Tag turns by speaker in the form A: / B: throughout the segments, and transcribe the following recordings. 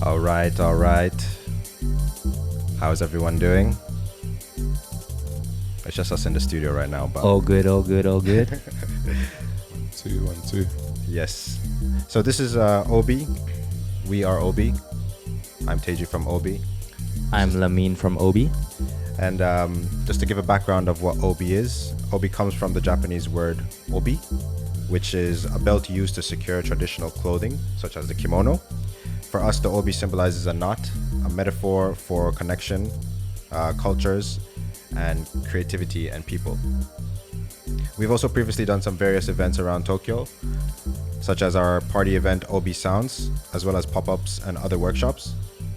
A: All right. How's everyone doing? It's just us in the studio right now, but
B: all good.
C: 1, 2.
A: Yes. So this is OBI. We are OBI. I'm Teji from OBI.
B: I'm Lamine from OBI.
A: And just to give a background of what OBI is, OBI comes from the Japanese word obi, which is a belt used to secure traditional clothing, such as the kimono. For us, the obi symbolizes a knot, a metaphor for connection, cultures, and creativity and people. We've also previously done some various events around Tokyo, such as our party event OBI Sounds, as well as pop-ups and other workshops.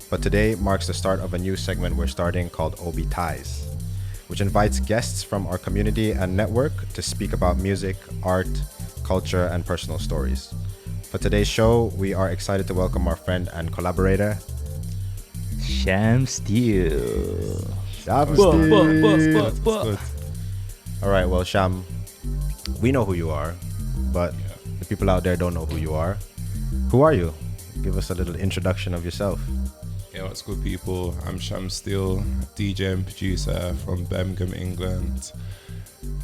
A: But today marks the start of a new segment we're starting called OBI-Ties, which invites guests from our community and network to speak about music, art, culture, and personal stories. For today's show, we are excited to welcome our friend and collaborator,
B: Sham Steele.
A: Sham Steele. All right, well, Sham, we know who you are, but the people out there don't know who you are. Who are you? Give us a little introduction of yourself.
C: Yeah, what's good, people? I'm Sham Steele, DJ and producer from Birmingham, England,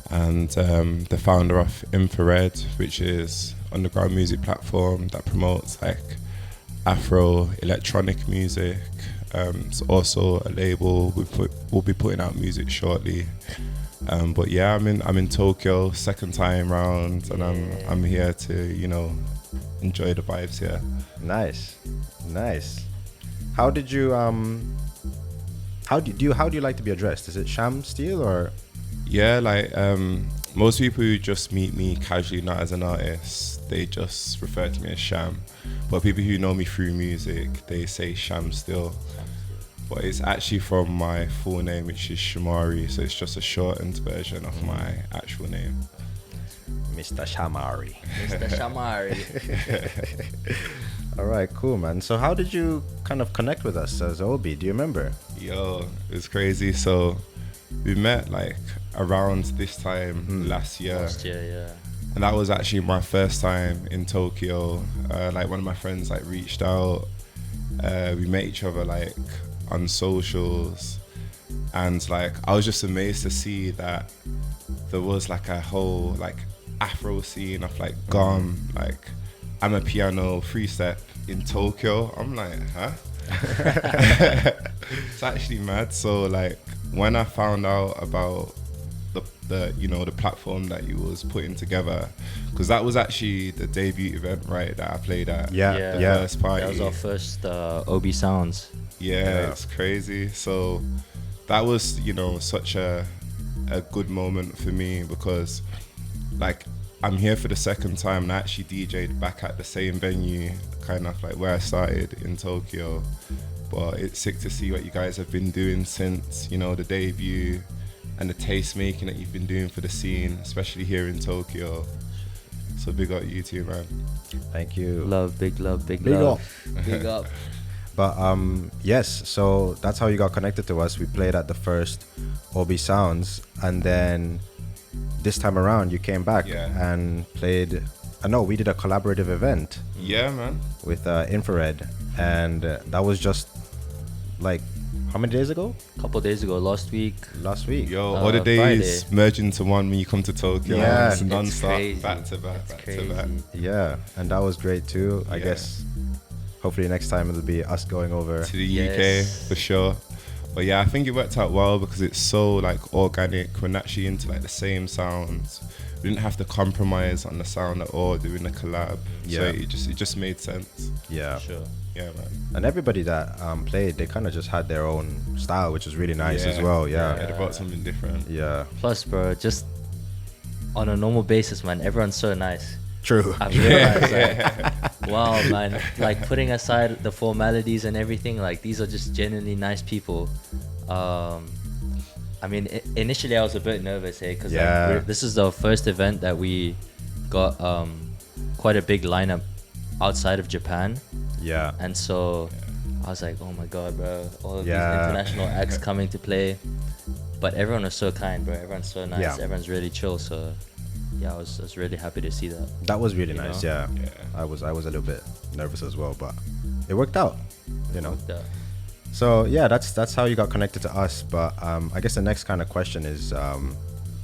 C: and the founder of Infrared, which is underground music platform that promotes like Afro electronic music. It's also a label. We'll be putting out music shortly. But yeah, I'm in Tokyo, second time round, and I'm here to enjoy the vibes here.
A: Nice. How did you how do you like to be addressed? Is it Sham Steele or?
C: Yeah, like most people who just meet me casually, not as an artist, they just refer to me as Sham. But people who know me through music, they say Sham Steele. But it's actually from my full name, which is Shamari, so it's just a shortened version of my actual name.
A: Mr. Shamari.
B: Shamari.
A: All right, cool, man. So how did you kind of connect with us as OBI? Do you remember?
C: Yo, it's crazy. So we met like around this time last year.
B: Last year, yeah.
C: And that was actually my first time in Tokyo. Like one of my friends like reached out. We met each other like on socials, and like I was just amazed to see that there was like a whole like Afro scene of like gone like I'm a piano free step in Tokyo. I'm like, huh? It's actually mad. So like when I found out about the platform that you was putting together, because that was actually the debut event, right, that I played at.
A: Yeah.
C: First party.
B: That was our first OBI Sounds.
C: Yeah, it's crazy. So that was such a good moment for me, because like I'm here for the second time, and I actually DJ'd back at the same venue, kind of like where I started in Tokyo. But it's sick to see what you guys have been doing since, the debut, and the taste making that you've been doing for the scene, especially here in Tokyo. So big up you too, man.
A: Thank you.
B: Big love. Big up.
A: But yes, so that's how you got connected to us. We played at the first OBI Sounds, and then this time around you came back and played. We did a collaborative event.
C: Yeah, man.
A: With Infrared, and that was just like how many days ago?
B: Couple days ago, last week.
C: Yo, all the days
B: Friday.
C: merge into one when you come to Tokyo.
A: Yeah,
C: it's non-stop,
B: crazy.
C: back to back.
A: Yeah, and that was great too. I guess hopefully next time it'll be us going over
C: to the UK for sure. But yeah, I think it worked out well because it's so like organic. We're naturally into like the same sounds. We didn't have to compromise on the sound at all doing the collab. So it just made sense.
A: Yeah.
B: For sure.
C: Yeah, man.
A: And everybody that played, they kind of just had their own style, which was really nice as well. Yeah,
C: they brought something different.
A: Yeah.
B: Plus, bro, just on a normal basis, man, everyone's so nice.
A: True.
B: I've realized, like, wow, man, like putting aside the formalities and everything, like these are just genuinely nice people. I mean, initially I was a bit nervous, because like, this is the first event that we got quite a big lineup outside of Japan.
A: Yeah.
B: And so I was like, oh my God, bro, all of these international acts coming to play. But everyone was so kind, bro. Everyone's so nice.
A: Yeah.
B: Everyone's really chill. So yeah, I was really happy to see that.
A: That was really
B: You
A: nice.
B: know?
A: Yeah. I was a little bit nervous as well, but it worked out. you know. So yeah, that's how you got connected to us. But I guess the next kind of question is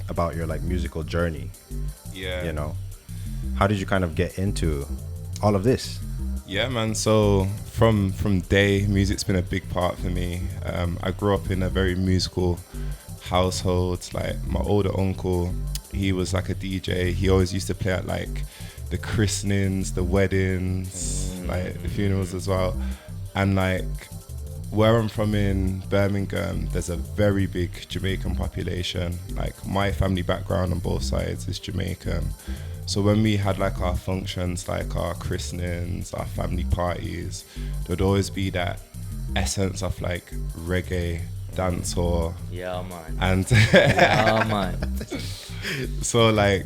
A: about your like musical journey.
C: Yeah.
A: You know, how did you kind of get into all of this?
C: Yeah, man. So from day, music's been a big part for me. I grew up in a very musical household. Like my older uncle, he was like a DJ. He always used to play at like the christenings, the weddings, like the funerals as well. And like where I'm from in Birmingham, there's a very big Jamaican population. Like my family background on both sides is Jamaican. So when we had like our functions, like our christenings, our family parties, there'd always be that essence of like reggae, dancehall.
B: Yeah, man.
C: And
B: yeah, man.
C: So like,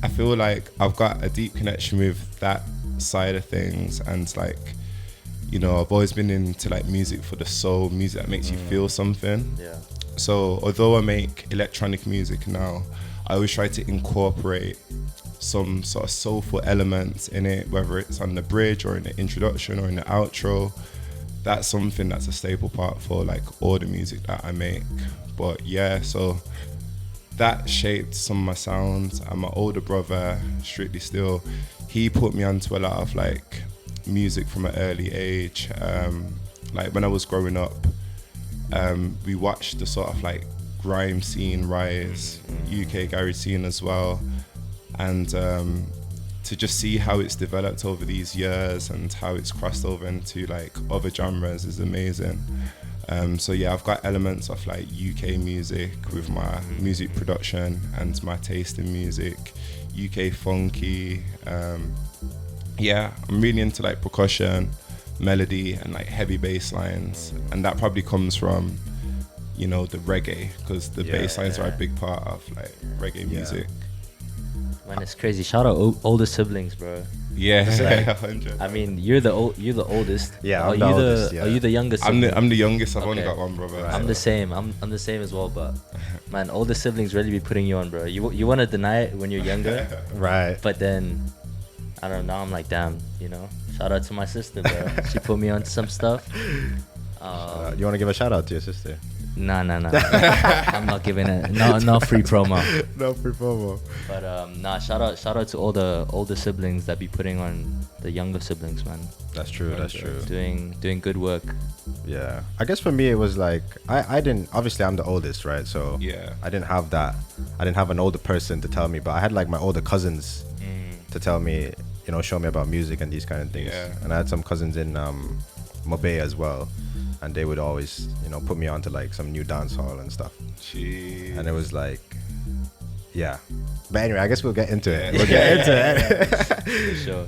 C: I feel like I've got a deep connection with that side of things, and like, you know, I've always been into like music for the soul, music that makes you feel something.
B: Yeah.
C: So although I make electronic music now, I always try to incorporate some sort of soulful elements in it, whether it's on the bridge or in the introduction or in the outro. That's something that's a staple part for like all the music that I make. But yeah, so that shaped some of my sounds. And my older brother, Strictly Still, he put me onto a lot of like music from an early age. Like when I was growing up, we watched the sort of like grime scene rise, UK garage scene as well. And to just see how it's developed over these years and how it's crossed over into like other genres is amazing. So yeah, I've got elements of like UK music with my music production and my taste in music, UK funky. Yeah, I'm really into like percussion, melody, and like heavy bass lines, and that probably comes from, you know, the reggae, because the bass lines are a big part of like reggae music.
B: Man, it's crazy. Shout out older siblings, bro.
C: Yeah,
B: Like,
C: 100.
B: I mean, you're the oldest.
A: Yeah,
B: are
A: I'm
B: you
A: the oldest, yeah.
B: Are you the youngest?
C: I'm
B: sibling?
C: the youngest. I've only
B: Okay.
C: got one brother.
B: I'm the same. I'm the same as well. But man, older siblings really be putting you on, bro. You want to deny it when you're younger,
A: Right.
B: but then I don't know. I'm like, damn, you know. Shout out to my sister, bro. She put me on some stuff.
A: You want to give a shout out to your sister?
B: Nah. I'm not giving it. No free promo.
A: No free promo.
B: But nah, shout out to all the older siblings that be putting on the younger siblings, man.
A: That's true. That's true.
B: Doing good work.
A: Yeah. I guess for me it was like I didn't, obviously I'm the oldest, right? So
C: Yeah.
A: I didn't have that. I didn't have an older person to tell me, but I had like my older cousins to tell me, you know, show me about music and these kind of things.
C: Yeah.
A: And I had some cousins in Mobay as well, and they would always, you know, put me on to like some new dance hall and stuff.
C: Jeez.
A: And it was like, yeah. But anyway, I guess we'll get into it. We'll get into it.
B: For sure.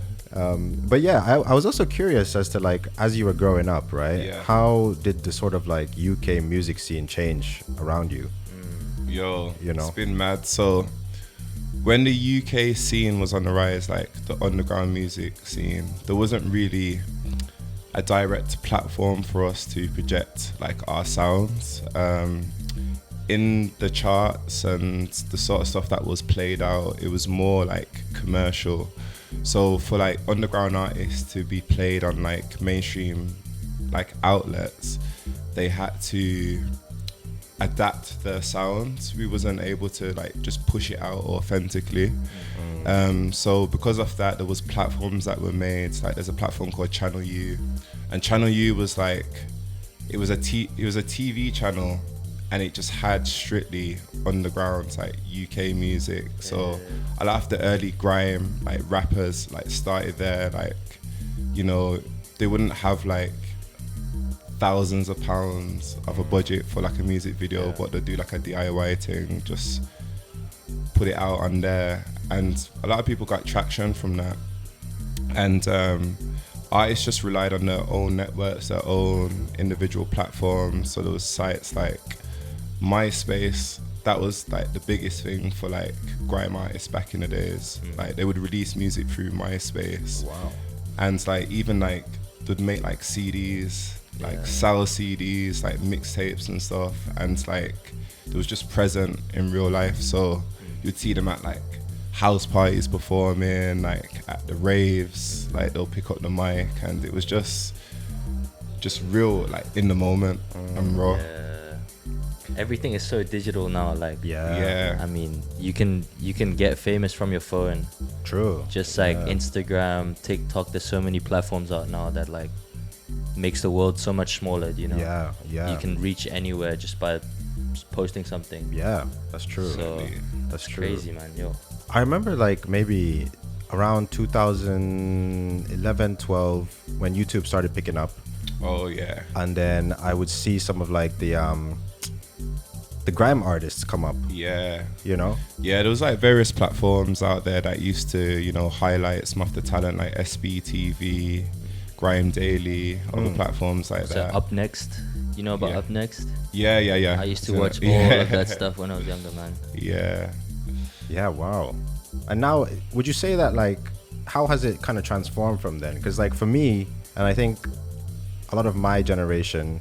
A: But yeah, I was also curious as to like, as you were growing up, right?
C: Yeah.
A: How did the sort of like UK music scene change around you?
C: Yo,
A: You know?
C: it's been mad. So when the UK scene was on the rise, like the underground music scene, there wasn't really a direct platform for us to project like our sounds. In the charts and the sort of stuff that was played out, it was more like commercial. So for like underground artists to be played on like mainstream like outlets, they had to adapt their sounds. We wasn't able to like just push it out authentically. So because of that, there was platforms that were made. Like there's a platform called Channel U, and Channel U was like, it was a TV channel, and it just had strictly underground like UK music. So a lot of the early grime like rappers like started there. Like, you know, they wouldn't have like thousands of pounds of a budget for like a music video, but they do like a DIY thing, just put it out on there, and a lot of people got traction from that. And artists just relied on their own networks, their own individual platforms. So there was sites like MySpace. That was like the biggest thing for like grime artists back in the days. Like they would release music through MySpace.
A: Wow.
C: And like even like they'd make like CDs, like sell CDs, like mixtapes and stuff, and like it was just present in real life. So you'd see them at like house parties performing, like at the raves, like they'll pick up the mic, and it was just, just real, like in the moment and raw.
B: Yeah. Everything is so digital now. Like,
C: Yeah.
B: I mean, you can get famous from your phone.
A: True.
B: Just like Instagram, TikTok. There's so many platforms out now that like makes the world so much smaller. You know.
A: Yeah.
B: You can reach anywhere just by posting something.
A: Yeah, that's true.
B: So
A: that's true.
B: crazy, man. Yo.
A: I remember like maybe around 2011, 12 when YouTube started picking up.
C: Oh yeah.
A: And then I would see some of like the grime artists come up.
C: Yeah.
A: You know?
C: Yeah, there was like various platforms out there that used to, you know, highlight some of the talent, like SBTV, Grime Daily, other platforms like
B: So
C: that.
B: Up Next. You know about
C: Yeah.
B: Up Next?
C: Yeah.
B: I used to watch all of that stuff when I was younger, man.
C: Yeah.
A: Yeah, wow. And now, would you say that like, how has it kind of transformed from then? Because like for me, and I think a lot of my generation,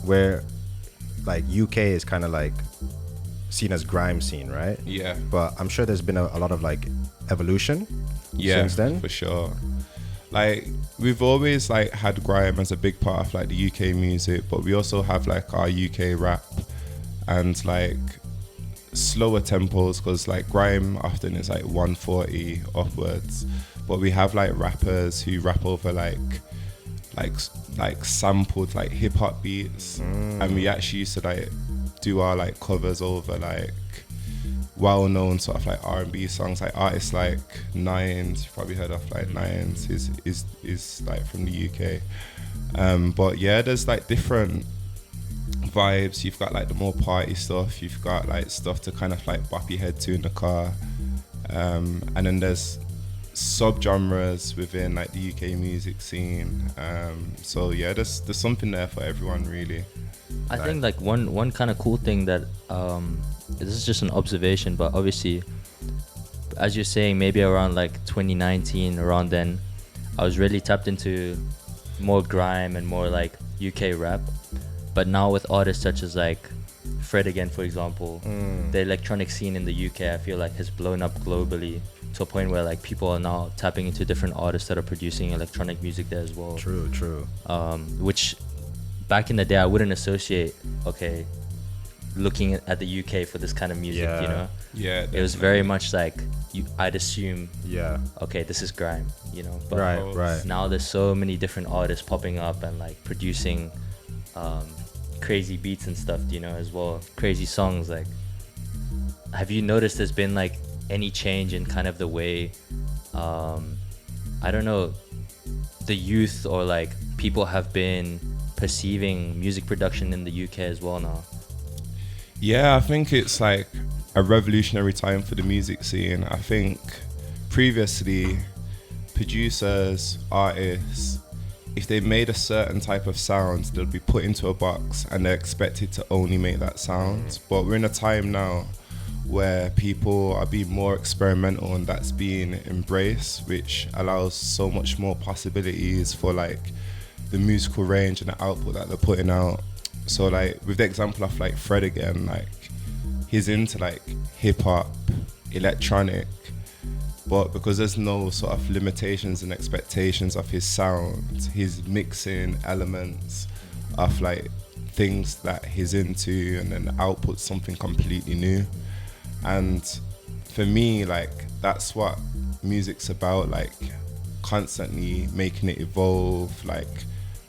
A: where like UK is kind of like seen as grime scene, right?
C: Yeah.
A: But I'm sure there's been a lot of like evolution since then.
C: For sure. Like we've always like had grime as a big part of like the UK music, but we also have like our UK rap and like slower tempos, because like grime often is like 140 upwards, but we have like rappers who rap over like sampled like hip hop beats, and we actually used to like do our like covers over like well-known sort of like R&B songs, like artists like Nines. You've probably heard of like Nines. Is like from the UK. But yeah, there's like different vibes. You've got like the more party stuff. You've got like stuff to kind of like bop your head to in the car. And then there's sub-genres within like the UK music scene. So yeah, there's something there for everyone, really.
B: I think like one kind of cool thing that this is just an observation, but obviously, as you're saying, maybe around like 2019, around then, I was really tapped into more grime and more like UK rap. But now with artists such as like Fred again, for example, the electronic scene in the UK, I feel like has blown up globally to a point where like people are now tapping into different artists that are producing electronic music there as well.
A: True.
B: Which back in the day I wouldn't associate, looking at the UK for this kind of music, you know?
C: Yeah.
B: It was very much like, I'd assume,
A: Yeah.
B: this is grime, you know? But
A: Right.
B: now there's so many different artists popping up and like producing crazy beats and stuff, you know, as well. Crazy songs. Like, have you noticed there's been like any change in kind of the way, I don't know, the youth or like people have been perceiving music production in the UK as well now?
C: Yeah, I think it's like a revolutionary time for the music scene. I think previously, producers, artists, if they made a certain type of sound, they'll be put into a box and they're expected to only make that sound. But we're in a time now where people are being more experimental, and that's being embraced, which allows so much more possibilities for like the musical range and the output that they're putting out. So like with the example of like Fred again, like he's into like hip hop, electronic, but because there's no sort of limitations and expectations of his sound, he's mixing elements of like things that he's into and then outputs something completely new. And for me, like that's what music's about, like constantly making it evolve, like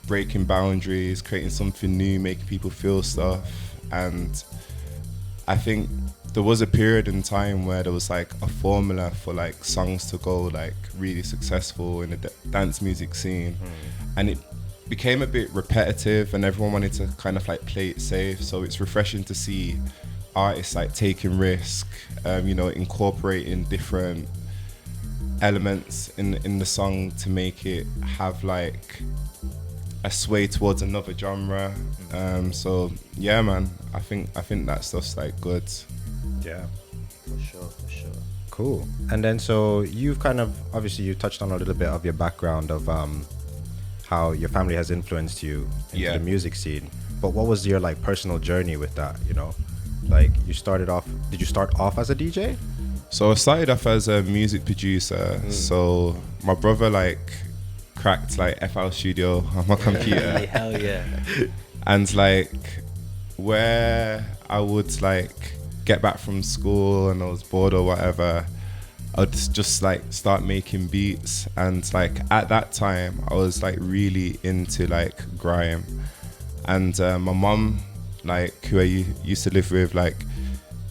C: breaking boundaries, creating something new, making people feel stuff. And I think there was a period in time where there was like a formula for like songs to go like really successful in the dance music scene, and it became a bit repetitive and everyone wanted to kind of like play it safe. So it's refreshing to see artists like taking risk, you know, incorporating different elements in the song to make it have like a sway towards another genre. So yeah, man, I think that stuff's like good.
A: Yeah.
B: For sure.
A: Cool. And then so you've kind of, obviously you touched on a little bit of your background of how your family has influenced you into the music scene. But what was your like personal journey with that, you know? Like did you start off as a DJ?
C: So I started off as a music producer. So my brother like cracked like FL Studio on my computer.
B: Hell yeah.
C: And like where I would like get back from school and I was bored or whatever, I'd just like start making beats. And like at that time I was like really into like grime. And my mum, like who I used to live with, like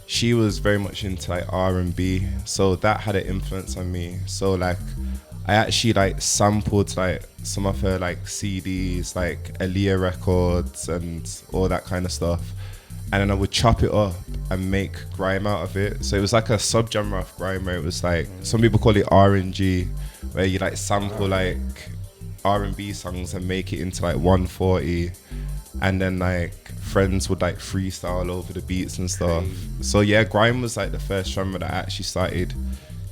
C: she was very much into like R&B, so that had an influence on me. So like I actually like sampled like some of her like CDs, like Aaliyah records and all that kind of stuff, and then I would chop it up and make grime out of it. So it was like a subgenre of grime where it was like, some people call it R&G, where you like sample like R&B songs and make it into like 140, and then like friends would like freestyle over the beats and stuff. So yeah, grime was like the first genre that I actually started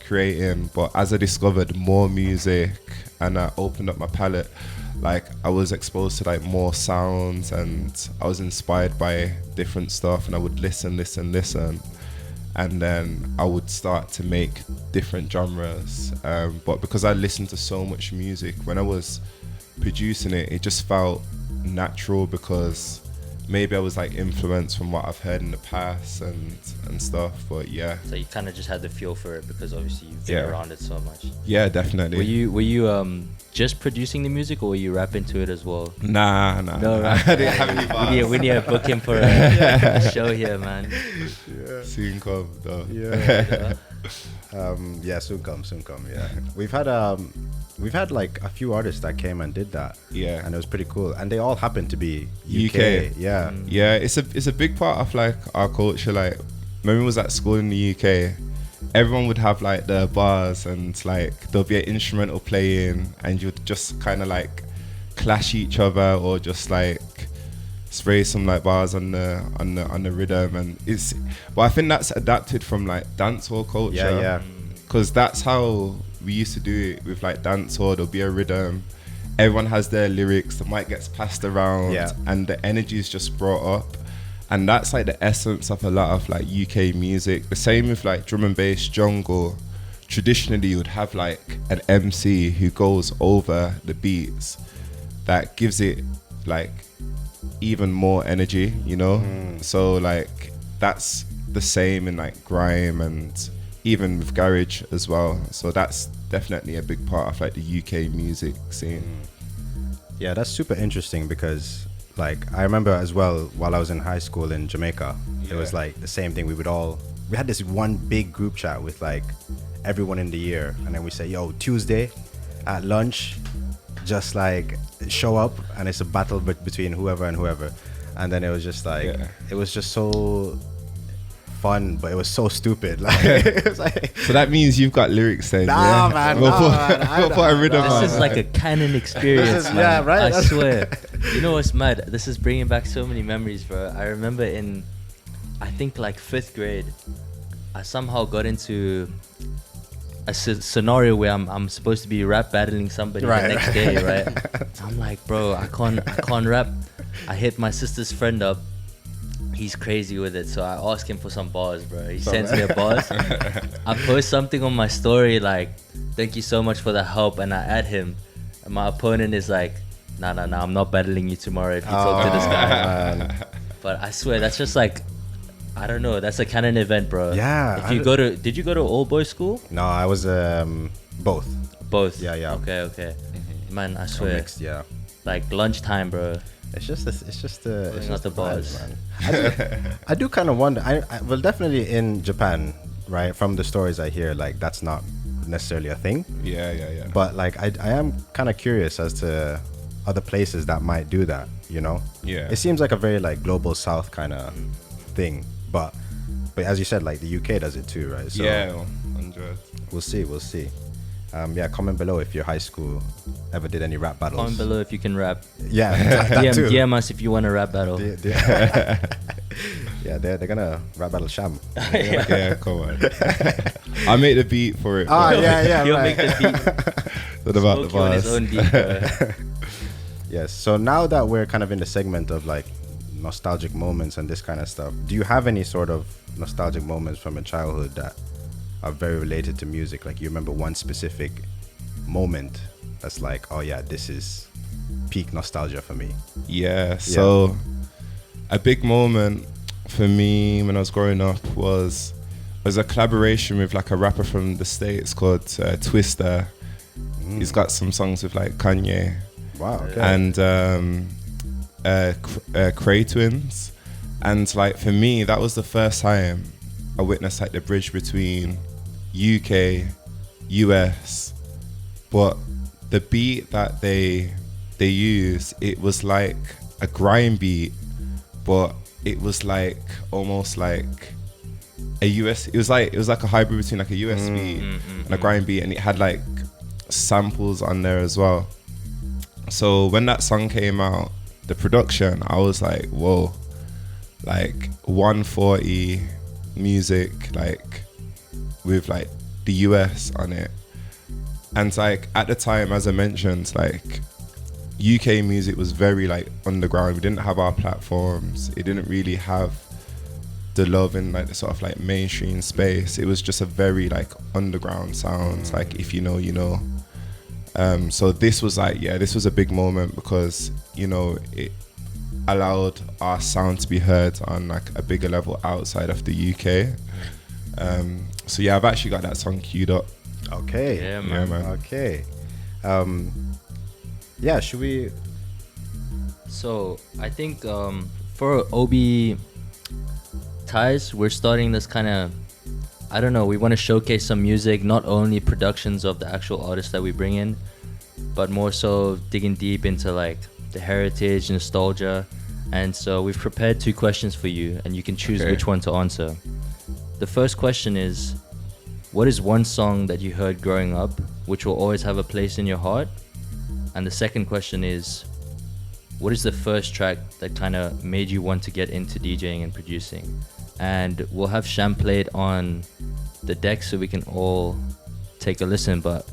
C: creating. But as I discovered more music and I opened up my palette, like I was exposed to like more sounds and I was inspired by different stuff, and I would listen, and then I would start to make different genres. But because I listened to so much music, when I was producing it, it just felt natural, because maybe I was like influenced from what I've heard in the past and stuff. But yeah,
B: So you kind of just had the feel for it because obviously you've been around it so much.
C: yeah, definitely.
B: Were you just producing the music, or were you rapping to it as well?
C: Nah.
B: No,
C: I didn't have any bars.
B: We need to book him for a show here, man.
C: Soon come though.
A: Yeah, soon come. Yeah, we've had like a few artists that came and did that.
C: Yeah.
A: and it was pretty cool, and they all happened to be
C: UK.
A: Yeah.
C: Yeah, it's a big part of like our culture. Like when we was at school in the UK, everyone would have like their bars, and like there'll be an instrumental playing, and you'd just kind of like clash each other, or just like spray some like bars on the rhythm. And but I think that's adapted from like dancehall culture.
A: Yeah.
C: Because that's how we used to do it with like dancehall. There'll be a rhythm, everyone has their lyrics, the mic gets passed around, and the energy is just brought up. And that's like the essence of a lot of like UK music. The same with like drum and bass, jungle. Traditionally you would have like an MC who goes over the beats, that gives it like even more energy, you know. So like that's the same in like grime and even with garage as well. So that's definitely a big part of like the UK music scene.
A: Yeah, that's super interesting, because like I remember as well, while I was in high school in Jamaica, it was like the same thing. We had this one big group chat with like everyone in the year, and then we say, yo, Tuesday at lunch, just like show up, and it's a battle between whoever and whoever. And then it was just like it was just so fun, but it was so stupid. Like, it was like,
C: so that means you've got lyrics then.
A: Nah, man.
C: We'll put a rhythm on.
B: This is like a canon experience, man.
A: Yeah, right.
B: I swear. You know what's mad? This is bringing back so many memories, bro. I remember in, I think like 5th grade, I somehow got into a scenario where I'm supposed to be rap battling somebody the next day, right? I'm like, bro, I can't rap. I hit my sister's friend up. He's crazy with it, so I ask him for some bars, bro. He sends me a bars. I post something on my story like, thank you so much for the help, and I add him. And my opponent is like, nah, I'm not battling you tomorrow if you talk to this guy. But I swear, that's just like, I don't know, that's a canon event, bro.
A: Yeah.
B: If you did you go to all boys school?
A: No, I was both.
B: Both?
A: Yeah.
B: Okay. Man, I swear.
A: Mixed, yeah.
B: Like lunchtime, bro.
A: It's just
B: the bars,
A: man. I do kind of wonder. Well, definitely in Japan, right? From the stories I hear, like that's not necessarily a thing.
C: Yeah.
A: But like I am kind of curious as to other places that might do that. You know?
C: Yeah.
A: It seems like a very like global South kind of thing, but as you said, like the UK does it too, right? So
C: yeah, 100.
A: We'll see. Yeah, comment below if your high school ever did any rap battles.
B: Comment below if you can rap.
A: Yeah, that too.
B: DM us if you want a rap battle.
A: Yeah, they're gonna rap battle Sham.
C: Yeah, come on. I'll make the beat for it.
B: He'll make the beat.
C: What about the
B: Smoke you on his
C: bars?
B: own beat, bro.
A: Yes. So now that we're kind of in the segment of like nostalgic moments and this kind of stuff, do you have any sort of nostalgic moments from your childhood that are very related to music? Like you remember one specific moment that's like, oh yeah, this is peak nostalgia for me?
C: Yeah, so a big moment for me when I was growing up was a collaboration with like a rapper from the States called Twista. He's got some songs with like Kanye.
A: Wow. Okay.
C: And Cray Twins. And like for me, that was the first time I witnessed like the bridge between UK, US, but the beat that they used, it was like a grime beat, but it was like almost like a US. It was like a hybrid between like a US beat and a grime beat, and it had like samples on there as well. So when that song came out, the production, I was like, whoa, like 140 music, like with like the US on it. And like at the time, as I mentioned, like UK music was very like underground. We didn't have our platforms. It didn't really have the love in like the sort of like mainstream space. It was just a very like underground sound. Like if you know, you know. So this was like, this was a big moment because, you know, it allowed our sound to be heard on like a bigger level outside of the UK. So yeah, I've actually got that song queued up.
A: Okay.
B: Yeah, man.
A: Okay. Should we?
B: So I think for OBI-Ties, we're starting this kind of, I don't know, we want to showcase some music, not only productions of the actual artists that we bring in, but more so digging deep into like the heritage, nostalgia. And so we've prepared 2 questions for you, and you can choose which one to answer. The first question is, what is one song that you heard growing up which will always have a place in your heart? And the second question is, what is the first track that kind of made you want to get into DJing and producing? And we'll have Sham play it on the deck so we can all take a listen. But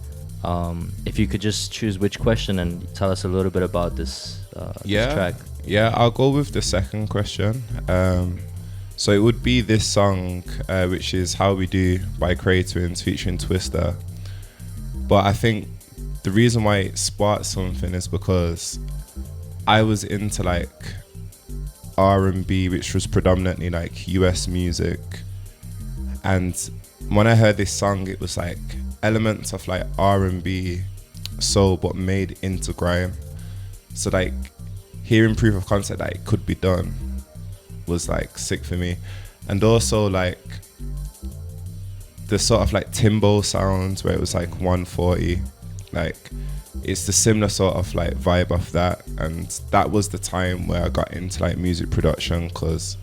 B: if you could just choose which question and tell us a little bit about this track.
C: Yeah, I'll go with the second question. So it would be this song, which is How We Do by Cray Twins featuring Twista. But I think the reason why it sparked something is because I was into like R&B, which was predominantly like US music. And when I heard this song, it was like elements of like R&B, soul, but made into grime. So like hearing proof of concept that it could be done was like sick for me. And also like the sort of like Timbo sounds where it was like 140, like it's the similar sort of like vibe of that. And that was the time where I got into like music production, because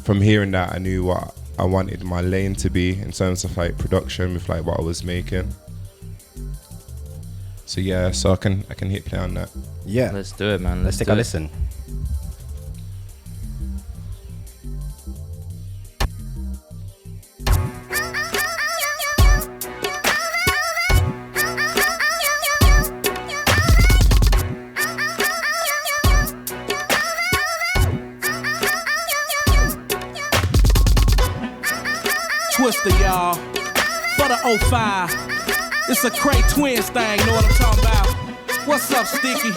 C: from hearing that I knew what I wanted my lane to be in terms of like production with like what I was making. So yeah, so I can hit play on that.
A: Yeah,
B: Let's do it, man.
A: let's take a listen.
D: Twister, y'all. For the 05. It's a Cray Twins thing, know what I'm talking about? What's up, Sticky?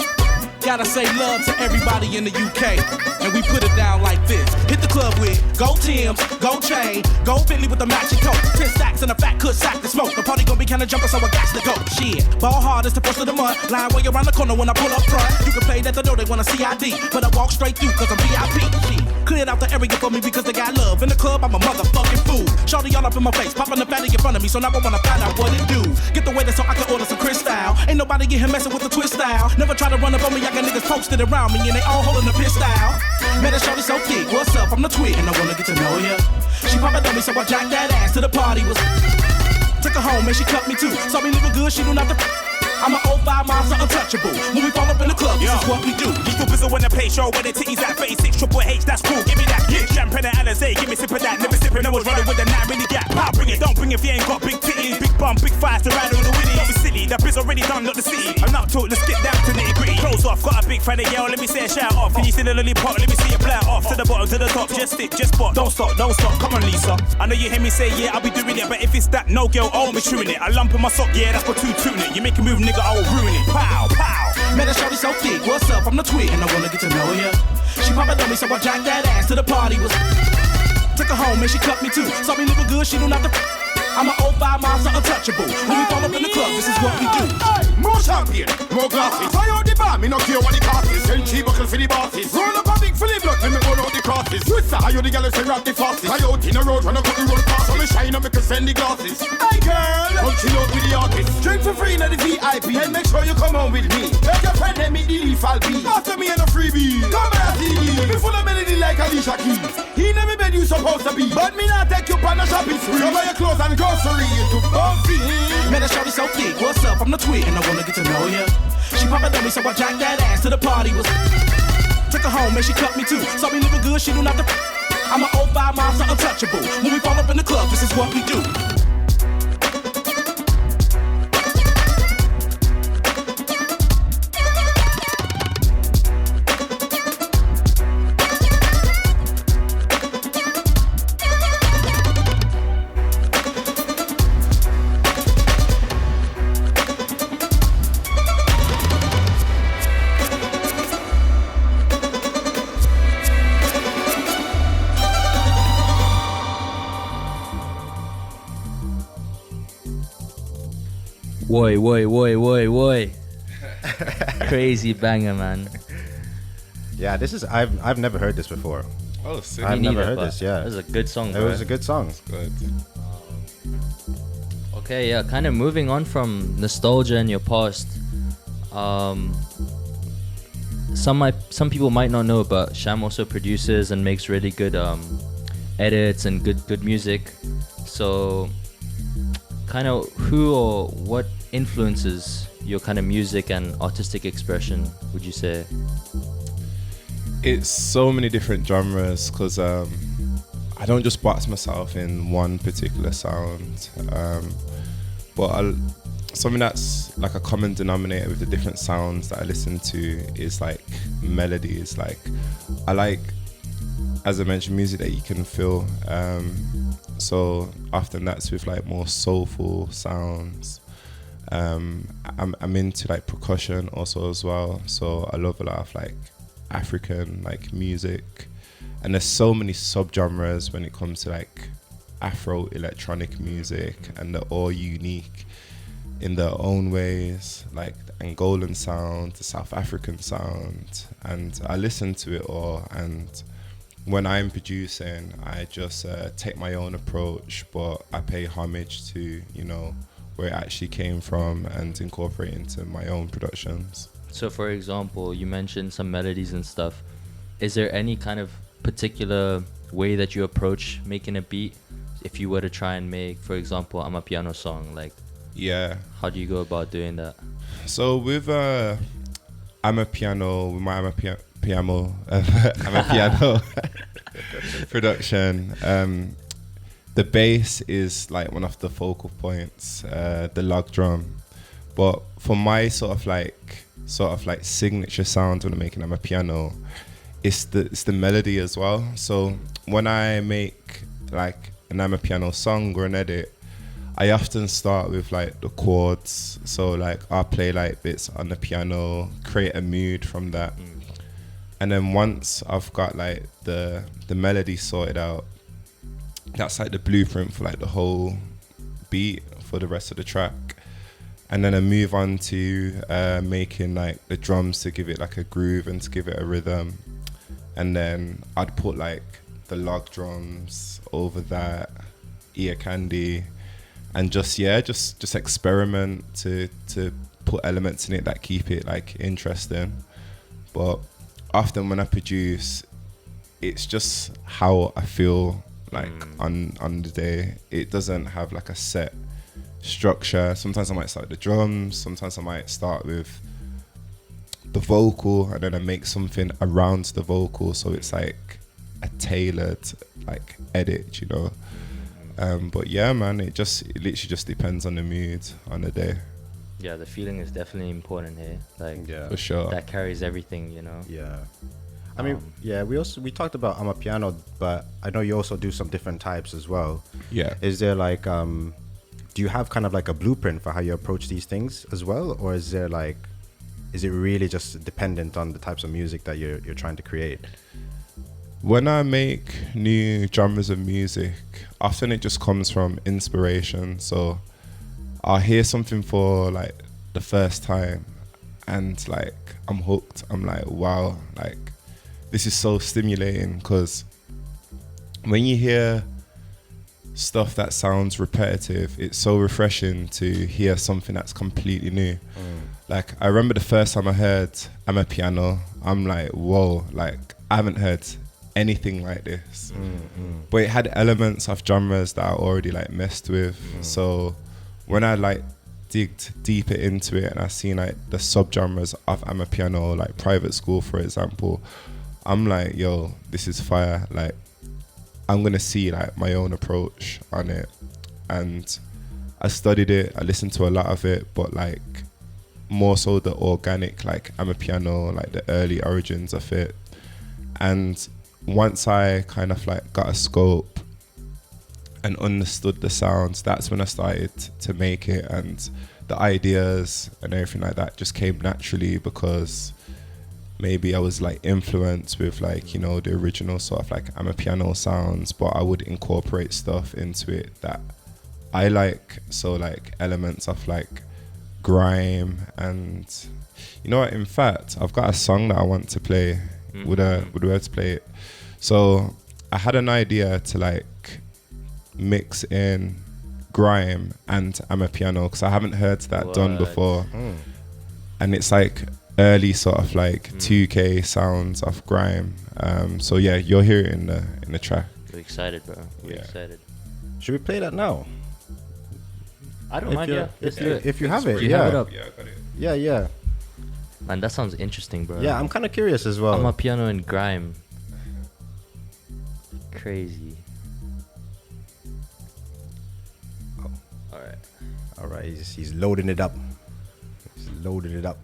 D: Gotta say love to everybody in the UK. And we put it down like this. Hit the club with Go Tim's, Go Chain, Go Bentley with the matching coat. 10 stacks and a fat could sack the smoke. The party gon' be kinda jumping, so I got to go. Shit, ball hard is the first of the month. Line way around the corner when I pull up front. You can play that the door, they wanna CID. But I walk straight through cause I'm VIP. Shit, cleared out the area for me because they got love. In the club, I'm a motherfucking fool. Shorty all up in my face, popping the fatty in front of me. So now I wanna find out what it do. Get the waiter so I can order some Chris style. Ain't nobody get him messing with the twist style. Never try to run up on me, I got niggas posted around me and they all holding the piss style. Man, that shorty so thick, what's up? I'm the twig and I wanna get to know ya. She poppin' on me, so I jacked that ass to the party was. Took her home and she cut me too. Saw me living good, she knew not to. I'm an 05 monster untouchable. When we fall up in the club, this is what we do.
E: You still busy when I play show, when the titties at 36 Triple H, that's cool, give me that. Yeah, champagne and Alizé, give me sip of that. Never sippin', I was running with the 9 mini gap. I'll bring it, don't bring it if you ain't got big titties. Big bum, big thighs to ride on the winnie. It's silly, that Biz already done, not the city. I'm not talk, let's get down to nitty gritty. Close off, got a big fan of yell, let me say a shout off. Can you see the lollipop? Let me see it flat off. To the bottom, to the top, just stick, just spot. Don't stop, come on Lisa. I know you hear me say yeah, I'll be doing it. But if it's that, no girl, I won't be chewing it. A lump in my sock, yeah, that's for two tune it. You make a move, nigga, I will ruin it. Pow, pow.
D: Man, that shorty so thick, what's up? I'm the twig and I wanna get to know ya. She pop it on me, so I jack that ass to the party was. Took her home and she cut me too. Saw me living good, she knew not to. I'm an 05 monster, untouchable. When we fall up in the club, this is what we do.
F: More champagne, more glasses. Fire out the bar, me no care what the cost is. Send cheap buckle for the bosses. Roll up a big fully blood, let me burn out the crosses. Twister, how you the girl say rap the fastest. I out in the road, run a couple road past. So me shine up, me can send the glasses. Hey girl, come chill out with the artist. Drink for free in the VIP. And make sure you come on with me. Make your friend let me the leaf I'll be. After me and a freebie. Come here, CD. Me full of melody like Alicia Keys. He never been you supposed to be. But me not take you on a shopping spree. So buy your clothes and grocery, you too bumpy.
D: Man, that shorty so thick, what's up? I'm the twig and I wanna get to know ya. She pop it on me, so I jack that ass to the party was. Took her home and she cut me too. Saw me living good, she knew not to. I'm an 05 monster, untouchable. When we fall up in the club, this is what we do.
B: Woi. Crazy banger, man.
A: Yeah, this is I've never heard this before.
C: Oh, sick.
A: I've
B: Me
A: never
B: neither,
A: heard
B: but
A: this. Yeah,
B: It was a good song,
A: it
B: bro.
A: was a good song.
C: Good.
B: Okay, yeah, kind of moving on from nostalgia in your past. Some people might not know, but Sham also produces and makes really good edits and good music. So, kind of who or what influences your kind of music and artistic expression, would you say?
C: It's so many different genres because I don't just box myself in one particular sound, but something that's like a common denominator with the different sounds that I listen to is like melodies. Like I like, as I mentioned, music that you can feel. So often that's with like more soulful sounds. I'm into like percussion also as well. So I love a lot of like African like music, and there's so many subgenres when it comes to like Afro electronic music, and they're all unique in their own ways, like the Angolan sound, the South African sound, and I listen to it all. And when I'm producing, I just take my own approach, but I pay homage to, you know, where it actually came from and incorporate into my own productions.
B: So, for example, you mentioned some melodies and stuff. Is there any kind of particular way that you approach making a beat? If you were to try and make, for example, I'm a piano song, like,
C: Yeah.
B: how do you go about doing that?
C: So with I'm a piano production. The bass is like one of the focal points, the log drum. But for my sort of like signature sound when I'm making I'm a piano, it's the melody as well. So when I make like an I'm a piano song or an edit, I often start with like the chords. So like I'll play like bits on the piano, create a mood from that. And then once I've got like the melody sorted out, that's like the blueprint for like the whole beat for the rest of the track. And then I move on to making like the drums to give it like a groove and to give it a rhythm. And then I'd put like the log drums over that, ear candy, and just experiment to put elements in it that keep it like interesting. But often when I produce, it's just how I feel like on the day. It doesn't have like a set structure. Sometimes I might start with the drums, sometimes I might start with the vocal, and then I make something around the vocal, so it's like a tailored like edit, you know. But yeah, man, it literally just depends on the mood on the day.
B: Yeah, the feeling is definitely important here. Like,
A: Yeah.
C: For sure.
B: that carries everything, you know.
A: Yeah. I mean, yeah, we talked about Amapiano, but I know you also do some different types as well.
C: Yeah.
A: Is there like do you have kind of like a blueprint for how you approach these things as well, or is there like, is it really just dependent on the types of music that you're trying to create?
C: When I make new genres of music, often it just comes from inspiration. So I'll hear something for like the first time and like I'm hooked. I'm like, wow, like this is so stimulating, because when you hear stuff that sounds repetitive, it's so refreshing to hear something that's completely new. Like I remember the first time I heard Amapiano, I'm like, whoa, like I haven't heard anything like this. But it had elements of genres that I already like messed with. So when I like digged deeper into it and I seen like the subgenres of Amapiano, like Private School for example, I'm like, yo, this is fire. Like I'm gonna see like my own approach on it. And I studied it, I listened to a lot of it, but like more so the organic like Amapiano, like the early origins of it. And once I kind of like got a scope and understood the sounds, that's when I started to make it, and the ideas and everything like that just came naturally, because maybe I was like influenced with like, you know, the original sort of like Amapiano sounds, but I would incorporate stuff into it that I like. So like elements of like grime, and you know what, in fact I've got a song that I want to play. Would we have to play it? So I had an idea to like mix in grime and Amapiano, because I haven't heard that done before. And it's like early sort of like 2K sounds of grime. So yeah, you'll hear it in the track.
B: We're excited, bro. We're excited.
A: Should we play that now?
B: I don't mind, yeah. Let's do it.
A: If you have it,
B: Do you
A: yeah.
B: have it up?
C: Yeah, I got it.
A: Yeah.
B: Man, that sounds interesting, bro.
A: Yeah, I'm kind of curious as well.
B: Amapiano and grime. Crazy.
A: All right, he's loading it up. He's loading it up.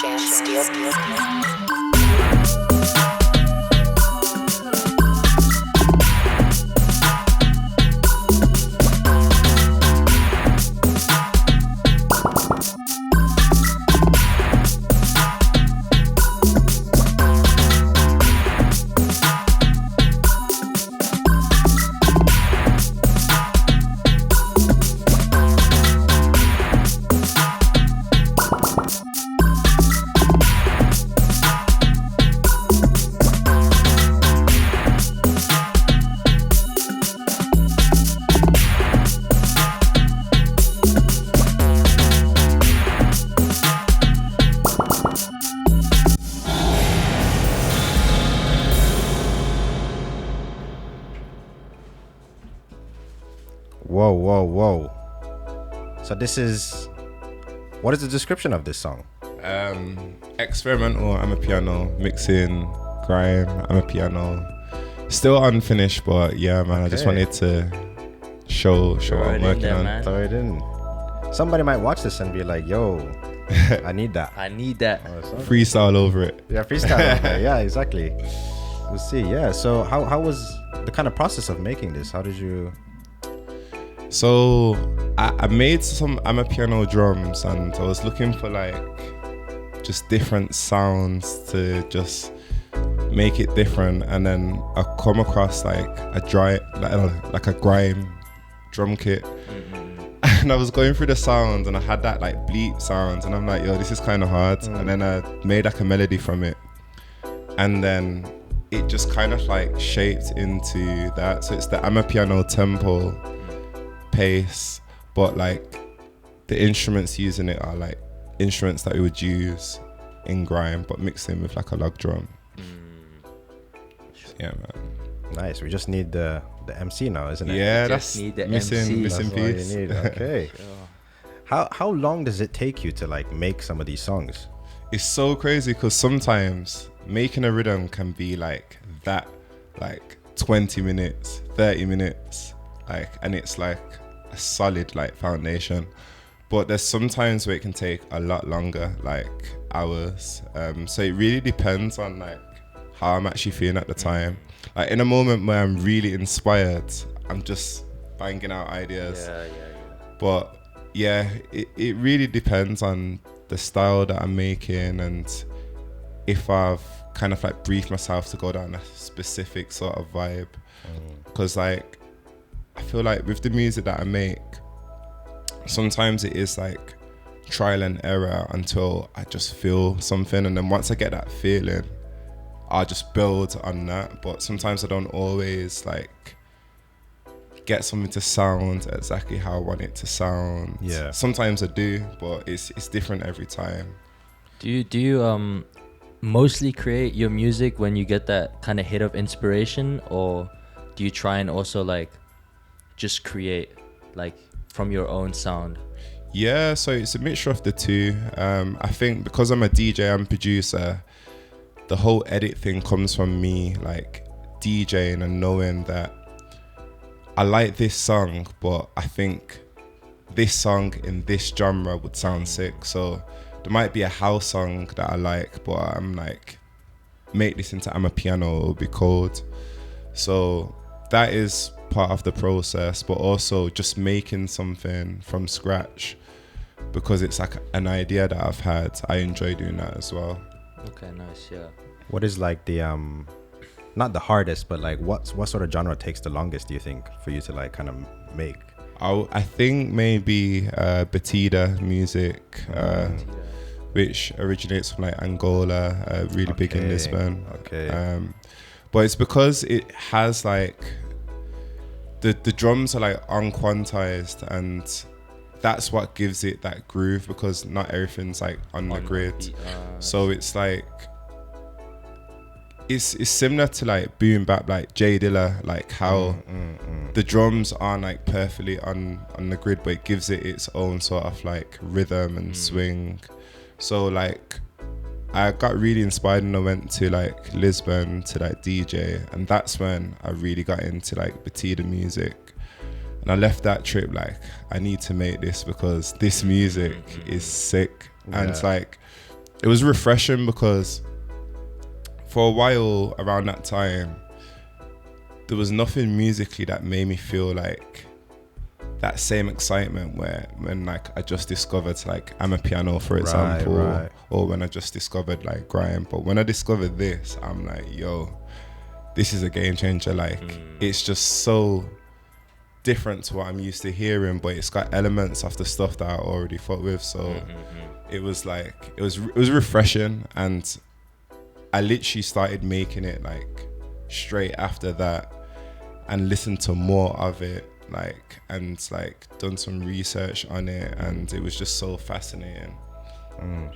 G: Sham Steele.
A: Whoa. So this is, what is the description of this song?
C: Experimental Amapiano, mixing grime, Amapiano. Still unfinished, but yeah, man, I just wanted to show what I'm working on.
B: Man.
A: Throw it in. Somebody might watch this and be like, yo, I need that.
B: I need that.
C: Freestyle over it.
A: Yeah, freestyle. Okay. Yeah, exactly. We'll see. Yeah. So how was the kind of process of making this? How did you?
C: So I made some amapiano drums, and I was looking for like just different sounds to just make it different. And then I come across like a grime drum kit. And I was going through the sounds, and I had that like bleep sounds, and I'm like, yo, this is kind of hard. And then I made like a melody from it, and then it just kind of like shaped into that. So it's the amapiano tempo pace, but like the instruments using it are like instruments that we would use in grime, but mixed in with like a log drum. Yeah, man.
A: Nice. We just need the MC now, isn't it?
C: Yeah,
B: Just
C: that's
B: need the
C: missing
B: MC.
A: That's all you
C: piece.
A: need. Okay. How long does it take you to like make some of these songs?
C: It's so crazy because sometimes making a rhythm can be like that, like 20 minutes, 30 minutes, like, and it's like a solid like foundation. But there's sometimes where it can take a lot longer, like hours. So it really depends on like how I'm actually feeling at the time. Like in a moment where I'm really inspired, I'm just banging out ideas. But yeah, it really depends on the style that I'm making, and if I've kind of like briefed myself to go down a specific sort of vibe. Because like I feel like with the music that I make, sometimes it is like trial and error until I just feel something, and then once I get that feeling, I'll just build on that. But sometimes I don't always like get something to sound exactly how I want it to sound.
A: Yeah.
C: Sometimes I do, but it's different every time.
B: Do you mostly create your music when you get that kind of hit of inspiration, or do you try and also like just create like from your own sound?
C: Yeah, so it's a mixture of the two. I think because I'm a DJ and producer, the whole edit thing comes from me like DJing and knowing that I like this song, but I think this song in this genre would sound sick. So there might be a house song that I like, but I'm like, make this into amapiano, it'll be cold. So that is part of the process, but also just making something from scratch because it's like an idea that I've had. I enjoy doing that as well.
B: Okay, nice, yeah.
A: What is like the not the hardest, but like what sort of genre takes the longest, do you think, for you to like kind of make?
C: I think maybe Batida music, which originates from like Angola, really big in Lisbon.
A: Okay.
C: But it's because it has like the drums are like unquantized, and that's what gives it that groove, because not everything's like on the grid. So it's like it's similar to like boom bap, like J Dilla, like how the drums aren't like perfectly on the grid, but it gives it its own sort of like rhythm and swing. So like I got really inspired and I went to like Lisbon to like DJ, and that's when I really got into like Batida music. And I left that trip like, I need to make this because this music is sick. And it's like, it was refreshing because for a while around that time, there was nothing musically that made me feel like that same excitement when like I just discovered like amapiano, for example, or when I just discovered like grime. But when I discovered this, I'm like, yo, this is a game changer. Like it's just so different to what I'm used to hearing, but it's got elements of the stuff that I already fought with. So it was like, it was refreshing, and I literally started making it like straight after that and listened to more of it, like, and like done some research on it, and it was just so fascinating.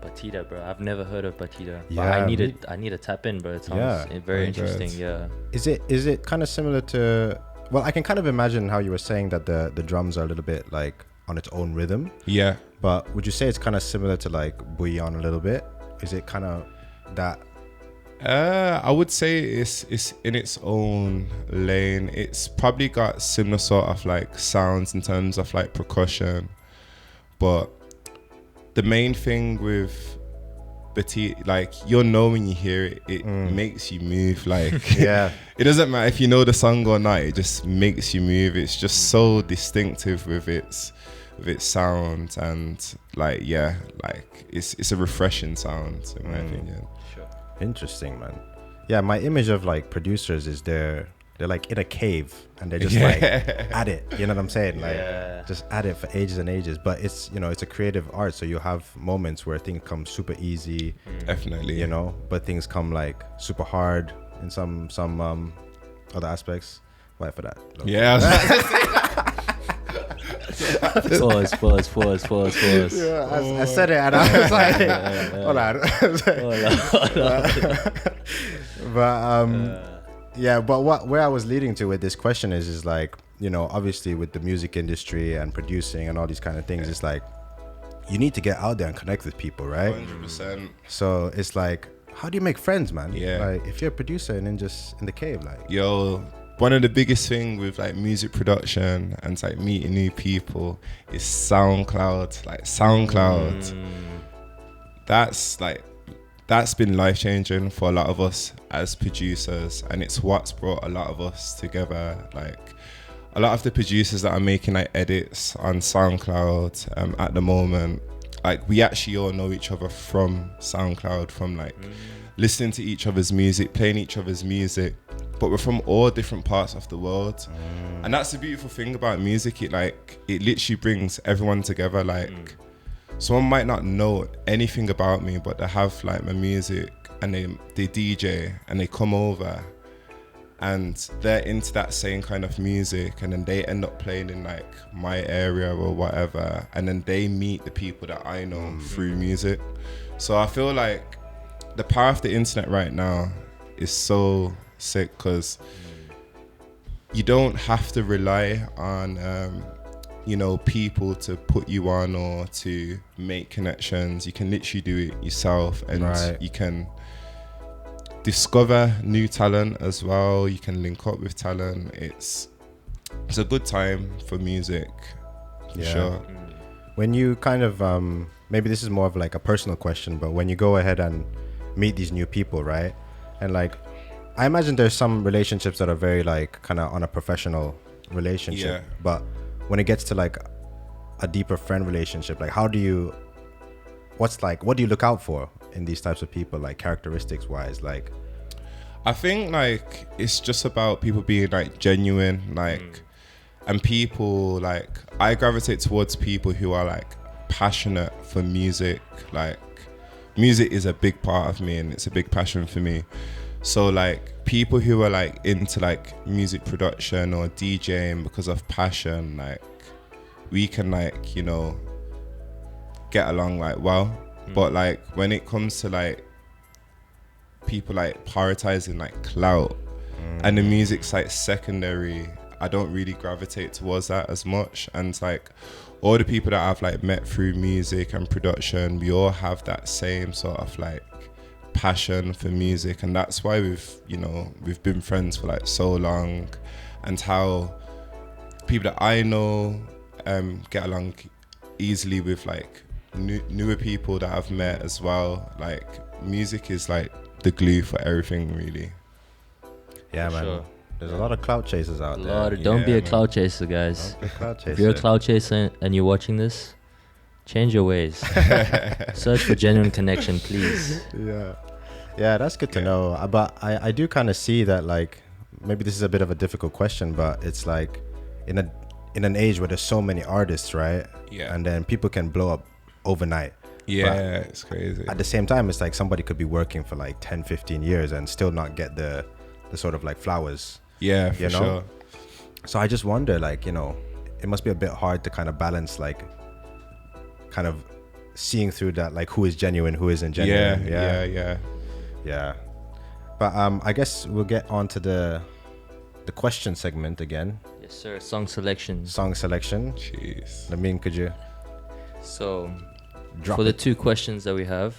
B: Batida, bro. I've never heard of Batida.
A: Yeah,
B: But I need to tap in, bro. It sounds very interesting. Yeah.
A: Is it kind of similar to? Well, I can kind of imagine how you were saying that the drums are a little bit like on its own rhythm.
C: Yeah.
A: But would you say it's kind of similar to like bouillon a little bit? Is it kind of that?
C: I would say it's in its own lane. It's probably got similar sort of like sounds in terms of like percussion, but the main thing with but like you'll know when you hear it, it makes you move. Like
A: Yeah.
C: it doesn't matter if you know the song or not, it just makes you move. It's just so distinctive with its sound, and like it's a refreshing sound in my opinion.
A: Interesting, man. Yeah, my image of like producers is they're like in a cave and they're just like at it. You know what I'm saying? Like just at it for ages and ages. But it's, you know, it's a creative art, so you'll have moments where things come super easy.
C: Definitely.
A: You know, but things come like super hard in some other aspects. Wait for that.
C: Yeah.
B: Pause.
A: Yeah, I said it and I was like, hold on. But where I was leading to with this question is like, you know, obviously with the music industry and producing and all these kind of things, it's like you need to get out there and connect with people, right?
C: 100%.
A: So it's like, how do you make friends, man?
C: Yeah.
A: Like if you're a producer and then just in the cave, like.
C: Yo, one of the biggest thing with like music production and like meeting new people is SoundCloud. Like SoundCloud, that's been life changing for a lot of us as producers, and it's what's brought a lot of us together. Like a lot of the producers that are making like edits on SoundCloud at the moment, like we actually all know each other from SoundCloud, from like listening to each other's music, playing each other's music, but we're from all different parts of the world. And that's the beautiful thing about music. It literally brings everyone together. Like someone might not know anything about me, but they have like my music and they DJ and they come over and they're into that same kind of music, and then they end up playing in like my area or whatever, and then they meet the people that I know through music. So I feel like the power of the internet right now is so sick, because you don't have to rely on you know, people to put you on or to make connections. You can literally do it yourself, and you can discover new talent as well. You can link up with talent. It's a good time for music, for sure.
A: When you kind of maybe this is more of like a personal question, but when you go ahead and meet these new people, right? And like I imagine there's some relationships that are very like kind of on a professional relationship, but when it gets to like a deeper friend relationship, like what do you look out for in these types of people, like characteristics wise? Like
C: I think like it's just about people being like genuine, like and people like I gravitate towards people who are like passionate for music. Like music is a big part of me and it's a big passion for me. So like people who are like into like music production or DJing because of passion, like we can like, you know, get along like well. But like when it comes to like people like prioritizing like clout and the music's like secondary, I don't really gravitate towards that as much. And like all the people that I've like met through music and production, we all have that same sort of like passion for music, and that's why we've been friends for like so long. And how people that I know get along easily with like newer people that I've met as well. Like music is like the glue for everything, really.
A: Yeah, man.
B: Sure.
A: There's a lot of clout chasers out there.
B: Don't be a clout chaser, guys.
A: Don't be a clout chaser.
B: If you're a clout chaser and you're watching this, change your ways. Search for genuine connection, please.
A: Yeah, that's good to know. But I do kind of see that, like, maybe this is a bit of a difficult question, but it's like in an age where there's so many artists, right?
C: Yeah.
A: And then people can blow up overnight.
C: Yeah, it's crazy.
A: At the same time, it's like somebody could be working for like 10, 15 years and still not get the sort of like flowers.
C: Yeah, for sure.
A: So I just wonder, like, you know, it must be a bit hard to kind of balance, like, kind of seeing through that, like, who is genuine, who isn't genuine. Yeah. But I guess we'll get on to the question segment again.
B: Yes, sir. Song selection.
C: Jeez.
A: Lamine, could you
B: So,
A: drop
B: for
A: it?
B: the two questions that we have,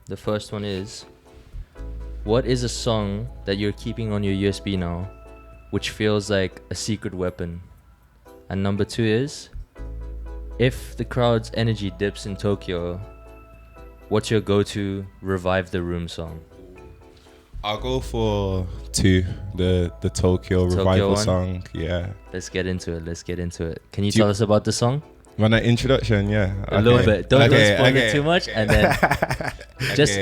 B: the first one is, what is a song that you're keeping on your USB now, which feels like a secret weapon? And number two is, if the crowd's energy dips in Tokyo, what's your go-to revive the room song?
C: I'll go for 2, the Tokyo revival
B: one?
C: song. Yeah.
B: Let's get into it. Can you tell us about the song?
C: When an introduction, yeah.
B: A little bit. Don't spoil it too much, and then just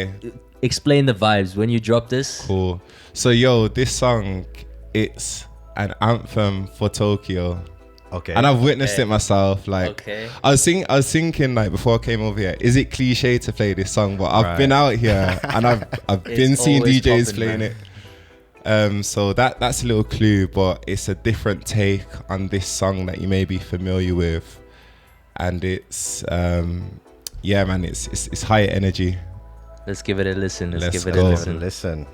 B: explain the vibes when you drop this.
C: Cool. So this song, it's an anthem for Tokyo.
A: Okay.
C: And I've witnessed it myself. Like, I was thinking like before I came over here, is it cliche to play this song? But I've been out here and I've been seeing DJs playing it. So that's a little clue, but it's a different take on this song that you may be familiar with, and it's man, it's high energy.
B: Let's give it a listen.
C: Let's
B: give it
C: go.
B: a listen.
A: Listen.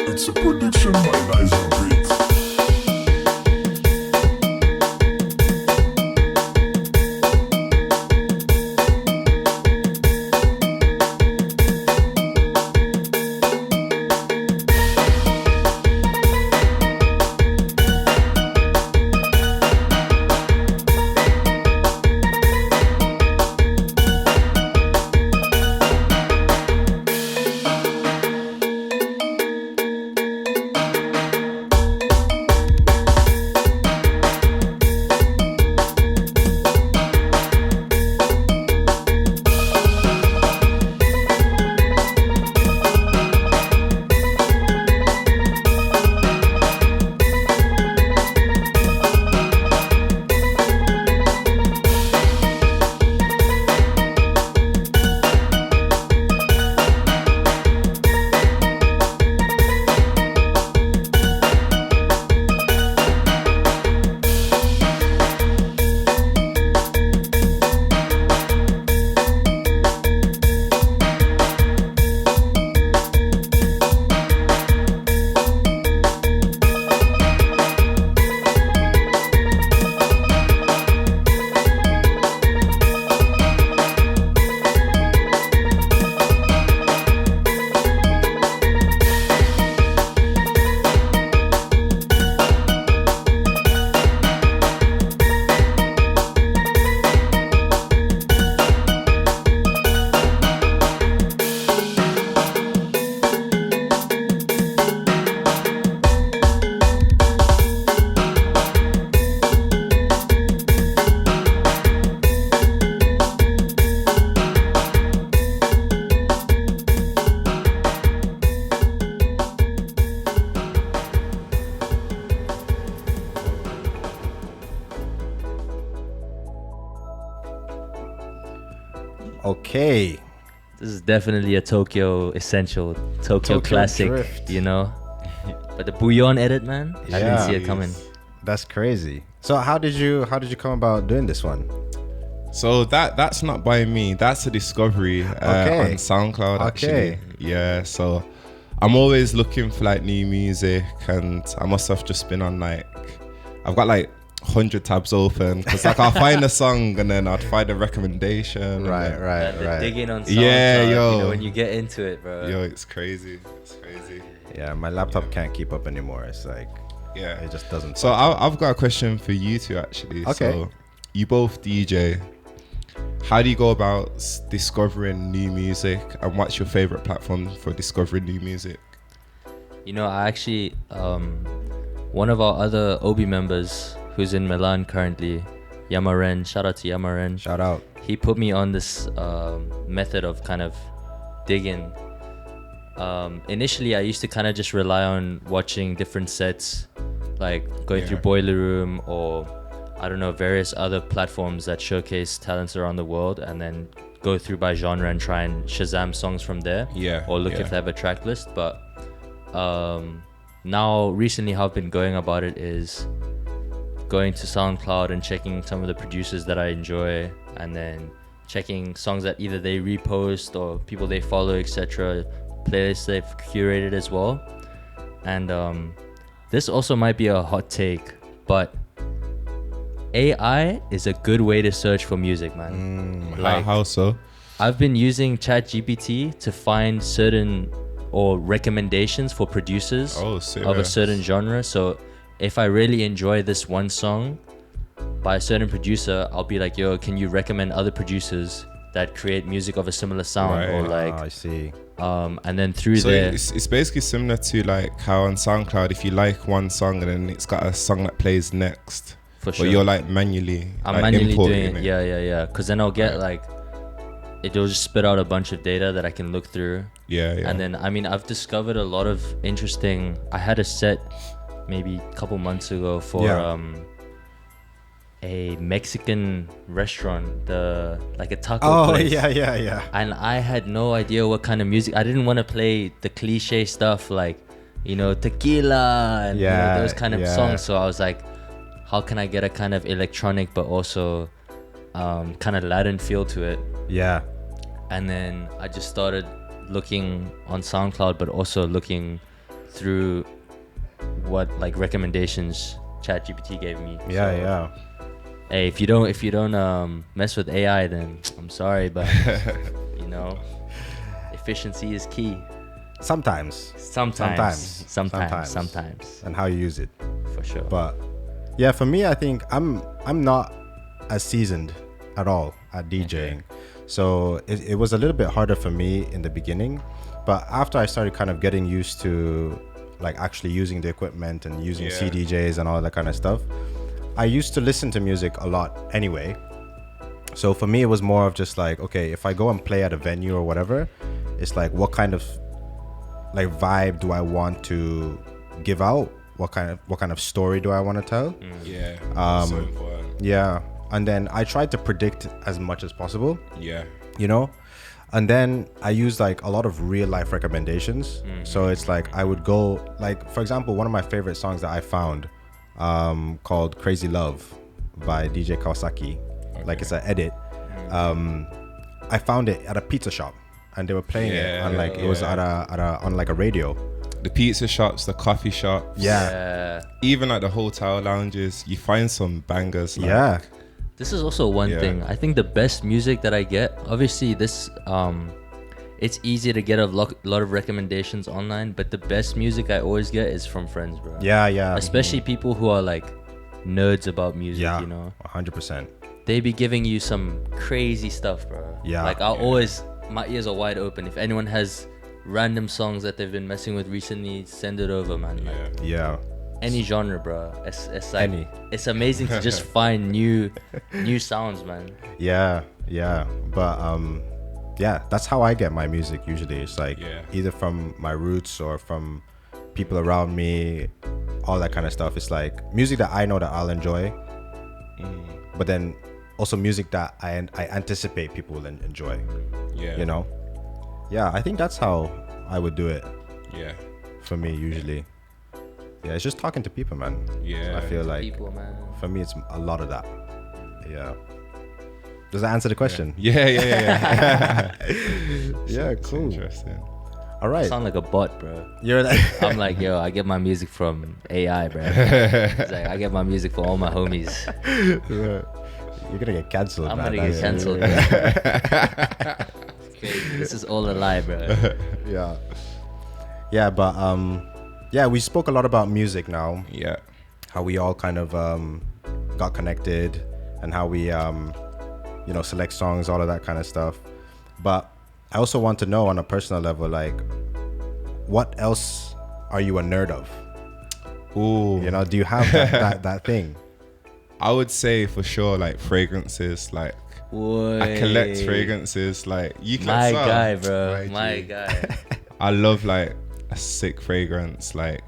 H: It's a production by Liza Breeds.
A: Okay.
B: This is definitely a Tokyo essential, Tokyo classic,
A: drift.
B: you know. But the bouillon edit, man, I didn't see it coming.
A: That's crazy. So how did you come about doing this one?
C: So that's not by me. That's a discovery on SoundCloud, actually. Yeah. So I'm always looking for like new music, and I must have just been on like, I've got like 100 tabs open because like I'll find a song and then I'd find a recommendation.
A: Right.
B: Digging on SoundCloud,
C: Yeah, yo.
B: you know, when you get into it, bro.
C: Yo, it's crazy.
A: Yeah, my laptop can't keep up anymore. It's like,
C: Yeah,
A: it just doesn't.
C: So I've got a question for you two, actually.
A: Okay.
C: So you both DJ. How do you go about discovering new music, and what's your favorite platform for discovering new music?
B: You know, I actually, one of our other OBI members who's in Milan currently, Yamaren, shout out to Yamaren.
A: Shout out.
B: He put me on this method of kind of digging. Initially, I used to kind of just rely on watching different sets, like going through Boiler Room or, I don't know, various other platforms that showcase talents around the world, and then go through by genre and try and Shazam songs from there.
C: Yeah,
B: Or look
C: yeah.
B: if they have a track list. But now recently how I've been going about it is going to SoundCloud and checking some of the producers that I enjoy, and then checking songs that either they repost or people they follow, etc., playlists they've curated as well. And this also might be a hot take, but AI is a good way to search for music, man.
C: How so?
B: I've been using ChatGPT to find certain or recommendations for producers
C: Oh,
B: of a
C: serious?
B: certain genre. So if I really enjoy this one song by a certain producer, I'll be like, yo, can you recommend other producers that create music of a similar sound?
C: Right.
B: Or like,
A: I see.
B: and then through
C: So
B: there,
C: it's basically similar to like how on SoundCloud, if you like one song and then it's got a song that plays next,
B: for sure.
C: but you're like manually,
B: I'm
C: like,
B: manually
C: importing
B: doing it. Yeah. Because then I'll get like, it'll just spit out a bunch of data that I can look through.
C: Yeah.
B: And then, I mean, I've discovered a lot of interesting. I had a set maybe a couple months ago for a Mexican restaurant, like a taco place.
A: yeah.
B: And I had no idea what kind of music. I didn't want to play the cliche stuff like, you know, tequila and you know, those kind of songs. So I was like, how can I get a kind of electronic but also kind of Latin feel to it?
A: Yeah.
B: And then I just started looking on SoundCloud, but also looking through what like recommendations ChatGPT gave me. So, hey, if you don't mess with AI, then I'm sorry, but you know, efficiency is key.
A: Sometimes. And how you use it.
B: For sure.
A: But yeah, for me, I think I'm not as seasoned at all at DJing. So it was a little bit harder for me in the beginning. But after I started kind of getting used to like actually using the equipment and using CDJs and all that kind of stuff, I used to listen to music a lot anyway. So for me, it was more of just like, okay, if I go and play at a venue or whatever, it's like, what kind of like vibe do I want to give out? What kind of story do I want to tell?
C: So important.
A: Yeah. And then I tried to predict as much as possible.
C: Yeah.
A: You know? And then I used like a lot of real life recommendations. So it's like I would go, like, for example, one of my favorite songs that I found called Crazy Love by DJ Kawasaki. Like, it's an edit. I found it at a pizza shop and they were playing it on like, it was on like a radio.
C: The pizza shops, the coffee shops.
A: Yeah.
C: Even at the hotel lounges, you find some bangers. Like,
A: Yeah.
B: This is also one thing. I think the best music that I get, obviously this, it's easy to get a lot of recommendations online, but the best music I always get is from friends, bro.
A: Yeah.
B: Especially people who are like nerds about music,
A: Yeah.
B: you know?
A: 100%.
B: They be giving you some crazy stuff, bro.
A: Yeah.
B: Like I'll always, my ears are wide open. If anyone has random songs that they've been messing with recently, send it over, man. Like,
A: Yeah.
B: any genre, bro. It's like
A: Any.
B: it's amazing to just find new sounds, man.
A: Yeah. But yeah, that's how I get my music usually. It's like either from my roots or from people around me, all that kind of stuff. It's like music that I know that I'll enjoy, but then also music that I anticipate people will enjoy.
C: Yeah.
A: You know? Yeah, I think that's how I would do it.
C: Yeah.
A: For me, usually. Yeah, it's just talking to people, man.
C: Yeah.
A: I feel like
B: People, man.
A: for me, it's a lot of that. Yeah. Does that answer the question?
C: Yeah.
A: Yeah,
C: It's
A: cool.
C: interesting.
A: All right.
B: Sound like a bot, bro.
A: You're like,
B: I'm like, yo, I get my music from AI, bro. It's like, I get my music from all my homies.
A: you're gonna get cancelled.
B: I'm
A: man.
B: gonna get cancelled.
A: Yeah.
B: This is all a lie, bro.
A: Yeah, but yeah, we spoke a lot about music now.
C: Yeah.
A: How we all kind of got connected and how we select songs, all of that kind of stuff. But I also want to know on a personal level, like, what else are you a nerd of?
C: Ooh.
A: You know, do you have that thing?
C: I would say for sure, like, fragrances. Like, I collect fragrances. Like, you can
B: My
C: tell.
B: guy, bro.
C: Right,
B: My
C: G.
B: guy.
C: I love like a sick fragrance, like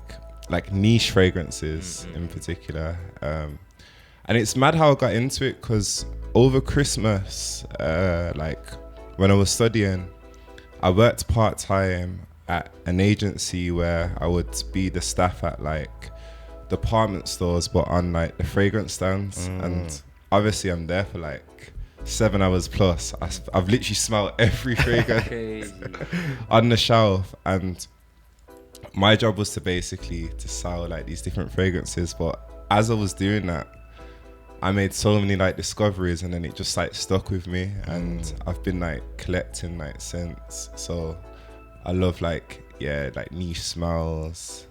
C: niche fragrances in particular. And it's mad how I got into it because over Christmas, like when I was studying, I worked part-time at an agency where I would be the staff at like department stores, but on like the fragrance stands. And obviously I'm there for like 7 hours plus. I've literally smelled every fragrance on the shelf, and my job was to sell like these different fragrances. But as I was doing that, I made so many like discoveries, and then it just like stuck with me, and I've been like collecting like since. So I love like niche smells.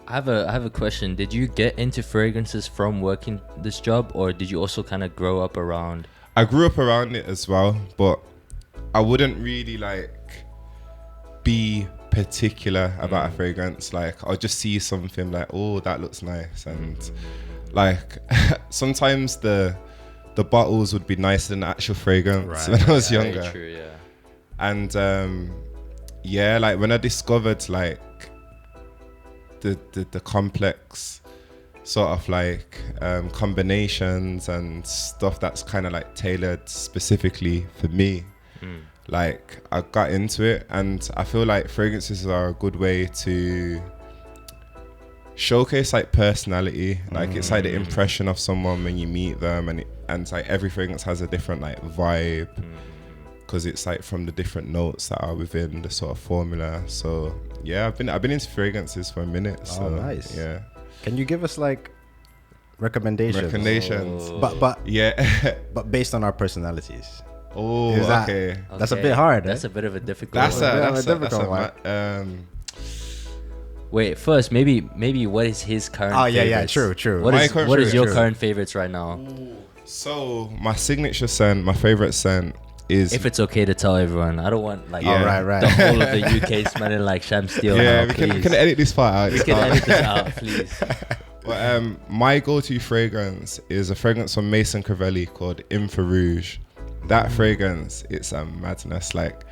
B: I have a question. Did you get into fragrances from working this job, or did you also kind of grow up around?
C: I grew up around it as well, but I wouldn't really like be particular about a fragrance. Like I'll just see something like, oh, that looks nice, and like sometimes the bottles would be nicer than the actual fragrance when I was younger.
B: Very true, yeah.
C: And like when I discovered like the complex sort of like combinations and stuff that's kind of like tailored specifically for me, like I got into it, and I feel like fragrances are a good way to showcase like personality. Like it's like the impression of someone when you meet them, and it's like every fragrance has a different like vibe, because it's like from the different notes that are within the sort of formula. So yeah, I've been into fragrances for a minute. So,
A: nice.
C: Yeah.
A: Can you give us like recommendations? But
C: yeah.
A: but based on our personalities.
C: Oh, okay.
A: That's a bit hard.
B: That's a bit of a difficult
C: That's
B: one.
C: a difficult one.
B: Wait, first, maybe what is his current favorites?
A: True.
B: What is your current favorites right now?
C: So my signature scent, my favorite scent is...
B: If it's okay to tell everyone. I don't want like
A: right.
B: the whole of the UK smelling like Sham Steele.
C: Yeah,
B: now,
C: we can edit this part out.
B: We can edit this out, please.
C: But my go-to fragrance is a fragrance from Maison Crivelli called Infra Rouge. That fragrance, it's a madness. Like,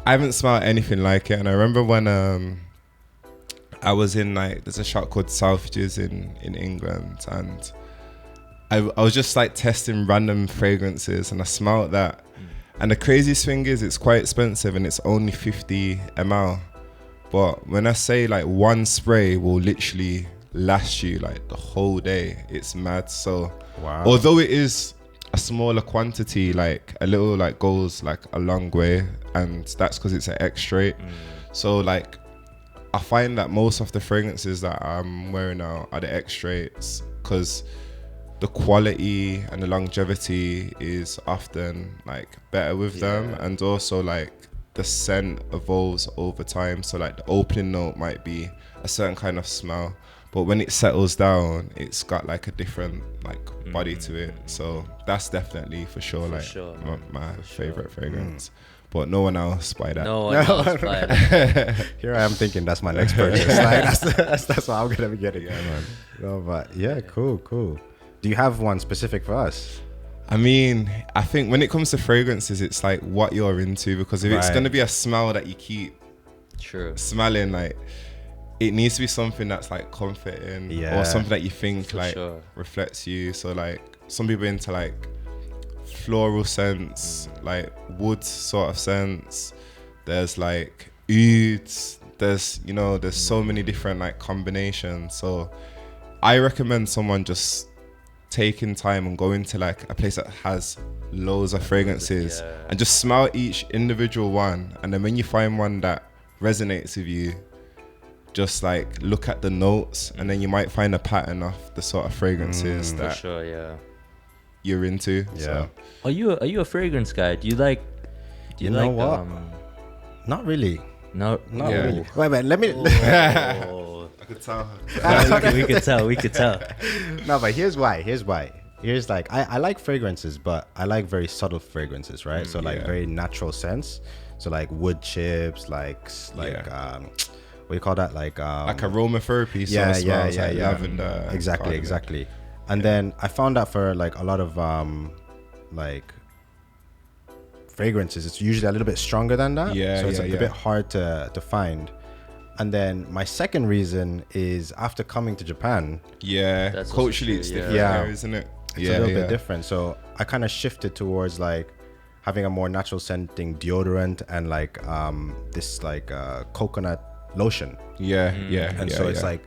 C: I haven't smelled anything like it. And I remember when I was in like, there's a shop called Selfridges in England, and I was just like testing random fragrances, and I smelled that. And the craziest thing is it's quite expensive, and it's only 50 ml. But when I say like one spray will literally last you like the whole day, it's mad. So although it is a smaller quantity, like a little like goes like a long way, and that's because it's an extrait. So like I find that most of the fragrances that I'm wearing now are the extraits, because the quality and the longevity is often like better with them, and also like the scent evolves over time. So like the opening note might be a certain kind of smell, but when it settles down, it's got like a different like body to it. So that's definitely for sure my favorite fragrance. But no one else buy that.
B: No one else buy that.
A: Here I am thinking that's my next purchase. Like, that's what I'm gonna be getting.
C: Yeah, man.
A: No, but yeah, cool. Do you have one specific for us?
C: I mean, I think when it comes to fragrances, it's like what you're into, because if it's gonna be a smell that you keep smelling, like it needs to be something that's like comforting, or something that you think reflects you. So like some people into like floral scents, like wood sort of scents. There's like ouds. There's so many different like combinations. So I recommend someone just taking time and going to like a place that has loads of fragrances and just smell each individual one, and then when you find one that resonates with you, just like look at the notes, and then you might find a pattern of the sort of fragrances that you're into. So.
B: Are you a fragrance guy? Do you like
A: know what? Not really.
B: Not
A: really. Wait, let me
C: I could tell.
B: we could tell.
A: No, but here's why. Here's like I like fragrances, but I like very subtle fragrances, right? So like very natural scents. So like wood chips, like what do you call that? Like
C: aromatherapy.
A: Lavender. Exactly. And then I found that for like a lot of like fragrances, it's usually a little bit stronger than that. So it's a bit hard to find. And then my second reason is after coming to Japan.
C: That's culturally it's different there, isn't it?
A: It's a little bit different. So I kind of shifted towards like having a more natural scenting deodorant and like this like coconut lotion.
C: Yeah.
A: And so it's like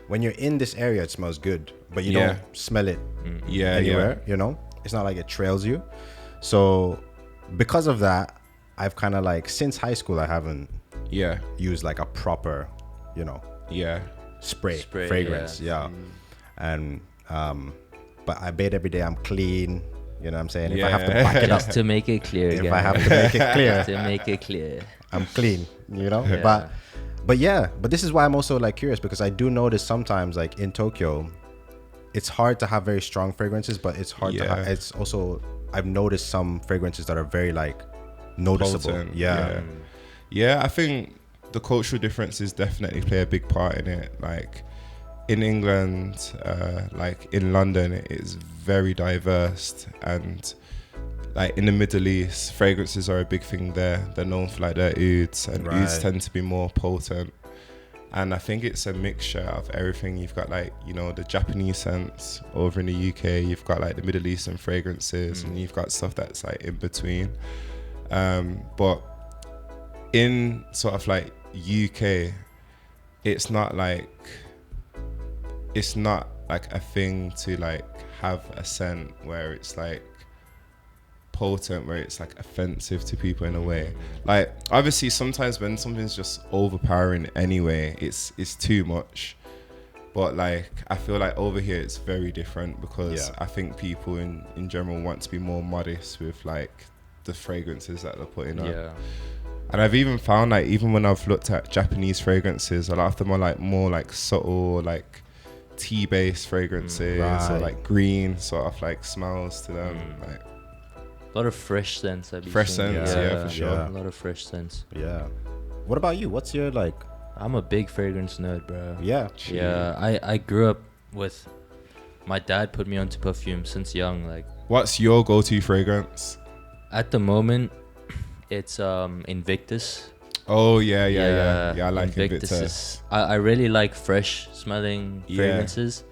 A: when you're in this area, it smells good, but you don't smell it anywhere. You know, it's not like it trails you. So because of that, I've kind of like since high school I haven't used like a proper, you know, spray fragrance. And but I bathe every day. I'm clean. You know what I'm saying? If I have to back it up,
B: just to make it clear,
A: if I have to make it clear,
B: to make it clear,
A: I'm clean. You know, but this is why I'm also like curious, because I do notice sometimes like in Tokyo, it's hard to have very strong fragrances, but it's hard to have, it's also, I've noticed some fragrances that are very like noticeable.
C: Potent. I think the cultural differences definitely play a big part in it. Like in England, like in London, it is very diverse, and like in the Middle East, fragrances are a big thing there. They're known for like their ouds, and ouds tend to be more potent. And I think it's a mixture of everything. You've got like, you know, the Japanese scents over in the UK. You've got like the Middle Eastern fragrances, and you've got stuff that's like in between. But in sort of like UK, it's not like a thing to like have a scent where it's like potent, where it's like offensive to people in a way. Like obviously sometimes when something's just overpowering anyway, it's too much. But like I feel like over here it's very different, because I think people in general want to be more modest with like the fragrances that they're putting on. And I've even found like even when I've looked at Japanese fragrances, a lot of them are like more like subtle, like tea-based fragrances, or like green sort of like smells to them. Like
B: a lot of fresh scents.
C: Fresh scents, for sure.
B: A lot of fresh scents.
A: What about you? What's your like?
B: I'm a big fragrance nerd, bro.
A: Yeah.
B: I grew up with my dad put me onto perfume since young. Like,
C: what's your go-to fragrance?
B: At the moment, it's Invictus.
C: Oh yeah, I like
B: Invictus. I really like fresh smelling fragrances.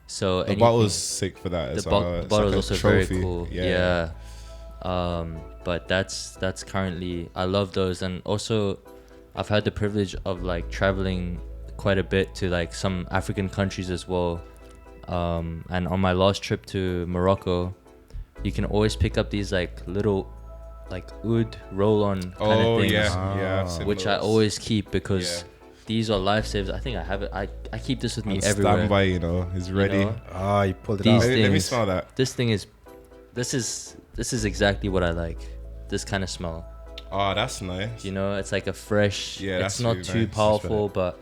B: So
C: the bottle's sick for that as well.
B: The bottle's
C: like
B: also very cool. But that's currently, I love those. And also I've had the privilege of like traveling quite a bit to like some African countries as well. And on my last trip to Morocco, you can always pick up these like little like oud roll-on kind of things, which I always keep, because these are lifesavers. I think I have it. I keep this with me everywhere.
C: Standby, you know, it's ready.
B: You know?
A: You pulled it out.
C: Let me smell that.
B: This is exactly what I like. This kind of smell.
C: Oh, that's nice.
B: You know, it's like a fresh.
C: That's
B: it's not
C: really
B: too
C: nice.
B: powerful,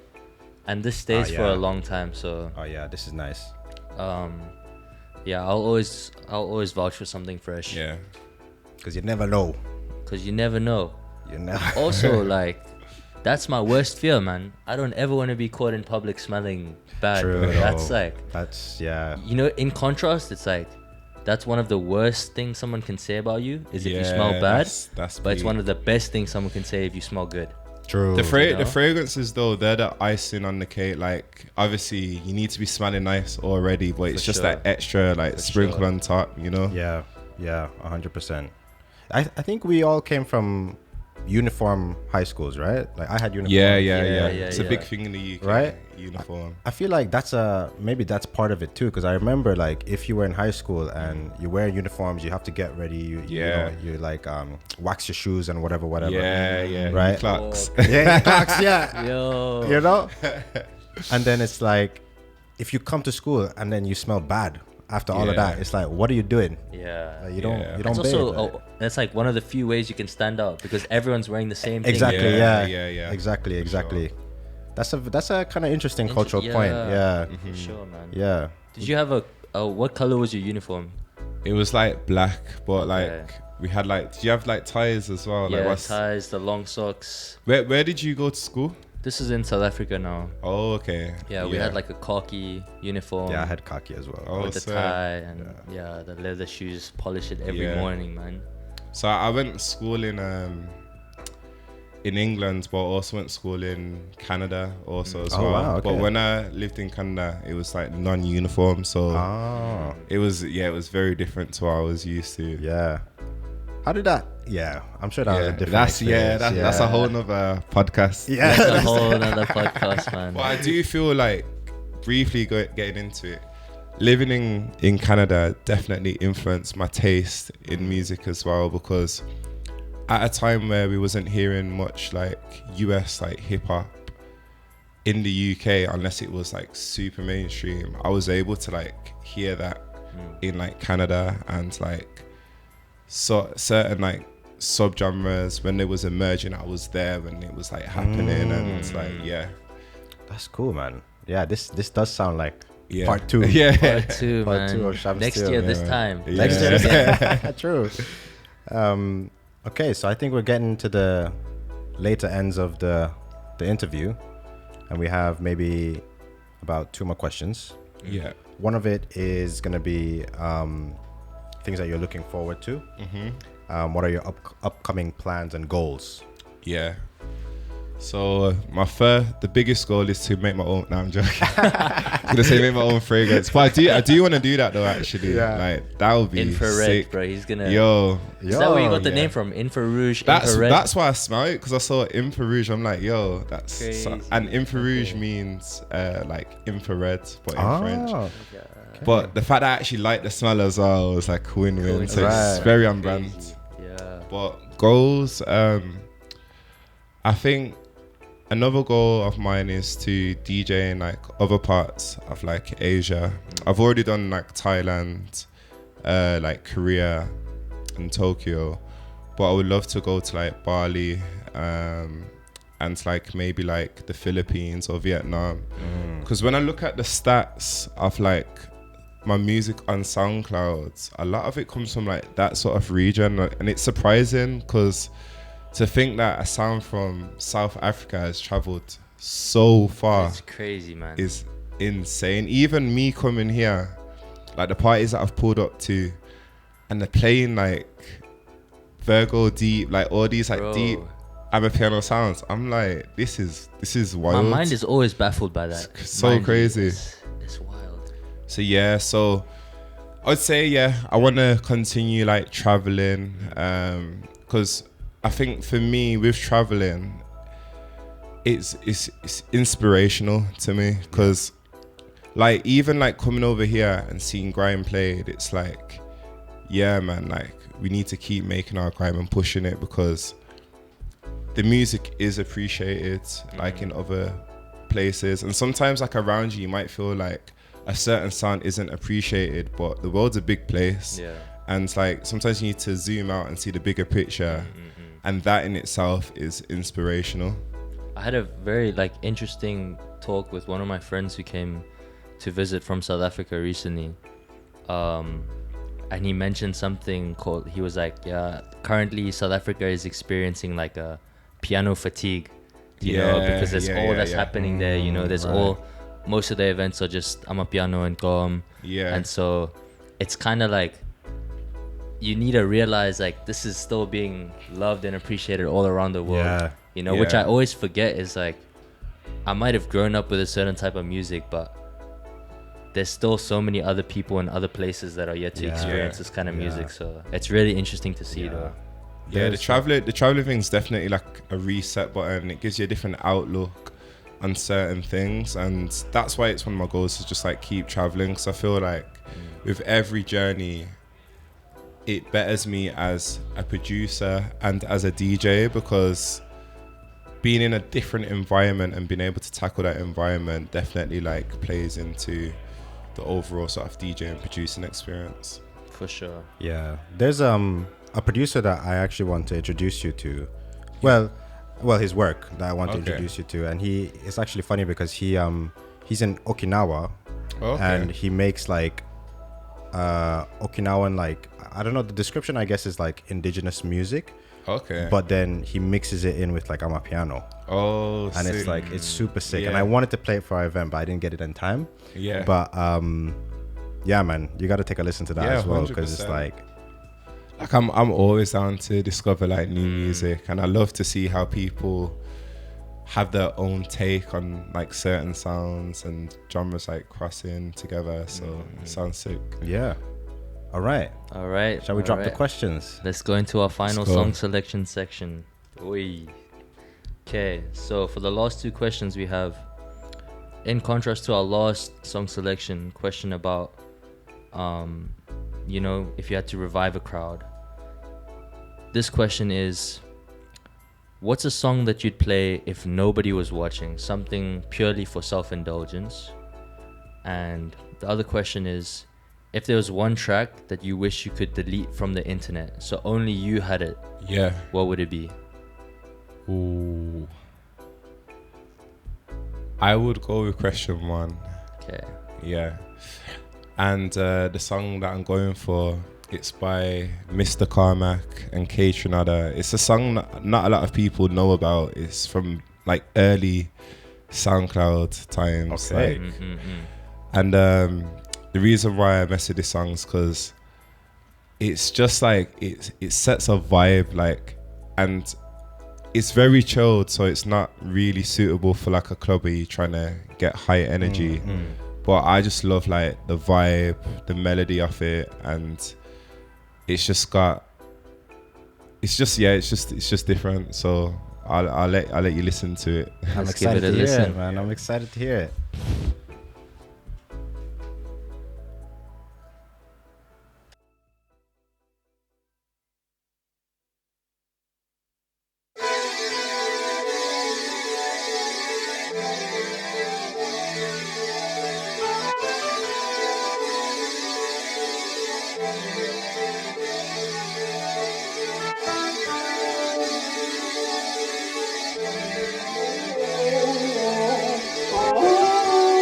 B: and this stays for a long time. So.
A: Oh yeah, this is nice.
B: I'll always vouch for something fresh.
C: Yeah.
A: Because you never know.
B: You never know. Also, like, that's my worst fear, man. I don't ever want to be caught in public smelling bad.
A: True.
B: That's you know, in contrast, it's like, that's one of the worst things someone can say about you is if you smell bad. But it's one of the best things someone can say if you smell good.
A: True.
C: The fragrances though, they're the icing on the cake. Like obviously you need to be smelling nice already, but it's just that extra like sprinkle on top, you know?
A: Yeah, 100%. I think we all came from uniform high schools, right? Like I had uniform.
C: Yeah. It's a big thing in the UK,
A: right?
C: Uniform.
A: I feel like maybe that's part of it too, because I remember like if you were in high school and you wear uniforms, you have to get ready. You like wax your shoes and whatever.
C: Yeah.
A: Right.
C: Clocks.
A: Clocks. Yeah.
B: Yo.
A: You know. And then it's like, if you come to school and then you smell bad after all of that, it's like, what are you doing?
B: You
A: don't
B: it's
A: bathe,
B: also that's like one of the few ways you can stand out, because everyone's wearing the same thing.
A: Exactly.
C: Yeah.
A: Exactly.
C: Sure.
A: That's a kind of interesting cultural point. Yeah.
B: For sure, man.
A: Yeah.
B: Did you have what color was your uniform?
C: It was like black, but like we had like, did you have like ties as well?
B: Yeah,
C: like,
B: ties, the long socks.
C: Where did you go to school?
B: This is in South Africa now.
C: Oh, okay.
B: Yeah, we had like a khaki uniform.
A: Yeah, I had khaki as well.
B: With the tie and the leather shoes, polish it every morning, man.
C: So I went to school in England, but also went to school in Canada also as well.
A: Wow, okay.
C: But when I lived in Canada, it was like non-uniform, so it was very different to what I was used to.
A: Yeah. How did that? Yeah, I'm sure that was a different experience.
C: That's a whole nother podcast.
A: Yeah,
B: That's a whole other podcast, man.
C: But I do feel like, briefly getting into it, living in Canada definitely influenced my taste in music as well, because at a time where we wasn't hearing much like US like hip hop in the UK, unless it was like super mainstream, I was able to like hear that in like Canada, and like certain like subgenres when they was emerging, I was there when it was like happening, and it's like
A: That's cool, man. Yeah, this does sound like
C: yeah.
A: part 2.
B: Part 2,
A: Part
B: man.
A: 2 of Sham
B: Next
A: Steele,
B: year this time.
C: Yeah.
A: Next year, yeah. True. Okay, so I think we're getting to the later ends of the interview, and we have maybe about 2 more questions.
C: Yeah.
A: One of it is going to be things that you're looking forward to. What are your upcoming plans and goals?
C: Yeah. So the biggest goal is to make my own. No, I'm joking. I'm gonna say make my own fragrance, but I do want to do that though. Actually, like that would be
B: Infrared,
C: sick,
B: bro. He's gonna.
C: Is
B: that where you got the name from? Infrarouge. Infrared.
C: That's why I smell it, because I saw Infrarouge. I'm like, yo, that's
B: Crazy.
C: And Infrarouge means like infrared, but in French.
A: Okay.
C: But the fact that I actually like the smell as well was like win-win. So it's very on brand.
B: Yeah.
C: But goals, I think another goal of mine is to DJ in like other parts of like Asia. I've already done like Thailand, like Korea and Tokyo, but I would love to go to like Bali, and like maybe like the Philippines or Vietnam. Because when I look at the stats of like my music on SoundCloud, a lot of it comes from like that sort of region, and it's surprising because to think that a sound from South Africa has traveled so far
B: It's crazy, man.
C: is insane. Even me coming here, like the parties that I've pulled up to, and they're playing like Virgo Deep, like all these like deep Amapiano sounds. I'm like, this is wild.
B: My mind is always baffled by that.
C: It's so crazy.
B: It's wild.
C: So yeah, so I'd say I want to continue like traveling, because I think for me with traveling, it's inspirational to me, because like even like coming over here and seeing grime played, it's like, yeah man, like we need to keep making our grime and pushing it, because the music is appreciated like in other places, and sometimes like around you might feel like a certain sound isn't appreciated, but the world's a big place, and it's like sometimes you need to zoom out and see the bigger picture, and that in itself is inspirational.
B: I had a very like interesting talk with one of my friends who came to visit from South Africa recently, and he mentioned something called, he was like, yeah, currently South Africa is experiencing like a piano fatigue, you know, because there's all that's happening there, you know, there's most of the events are just Amapiano and Gom, and so it's kind of like you need to realize like this is still being loved and appreciated all around the world, you know, which I always forget is like I might have grown up with a certain type of music, but there's still so many other people in other places that are yet to experience this kind of music, so it's really interesting to see though.
C: The traveling thing's definitely like a reset button. It gives you a different outlook on certain things, and that's why it's one of my goals, is just like keep traveling, because I feel like with every journey it betters me as a producer and as a DJ, because being in a different environment and being able to tackle that environment definitely like plays into the overall sort of DJ and producing experience.
B: For sure.
A: Yeah, there's a producer that I actually want to introduce you to. Well, his work that I want to introduce you to, and it's actually funny because he's in Okinawa, and he makes like Okinawan, like, I don't know, the description I guess is like indigenous music, but then he mixes it in with like Amapiano. And sick. It's like, it's super sick, and I wanted to play it for our event, but I didn't get it in time. But yeah man, you got to take a listen to that as well, because it's like
C: I'm always down to discover like new music, and I love to see how people have their own take on like certain sounds and genres like crossing together, so it sounds sick.
A: All right.
B: All right.
A: Shall we drop the questions?
B: Let's go into our final
C: Let's go.
B: song selection section. Oi. Okay, so for the last two questions we have, in contrast to our last song selection question about, if you had to revive a crowd, this question is, what's a song that you'd play if nobody was watching? Something purely for self-indulgence. And the other question is, if there was one track that you wish you could delete from the internet, so only you had it,
C: Yeah.
B: what would it be?
C: Ooh. I would go with question one.
B: Okay.
C: Yeah. And the song that I'm going for, it's by Mr. Carmack and K Trinada. It's a song that not a lot of people know about. It's from like early SoundCloud times.
A: Okay.
C: Like, and the reason why I mess with this song is because it's just like it sets a vibe, like, and it's very chilled, so it's not really suitable for like a club where you're trying to get high energy. But I just love like the vibe, the melody of it, and it's just different. So I'll let you listen to it.
A: I'm
B: Let's give
A: excited
B: it a
A: to hear
B: listen.
A: it, man. I'm excited to hear it.
I: Oh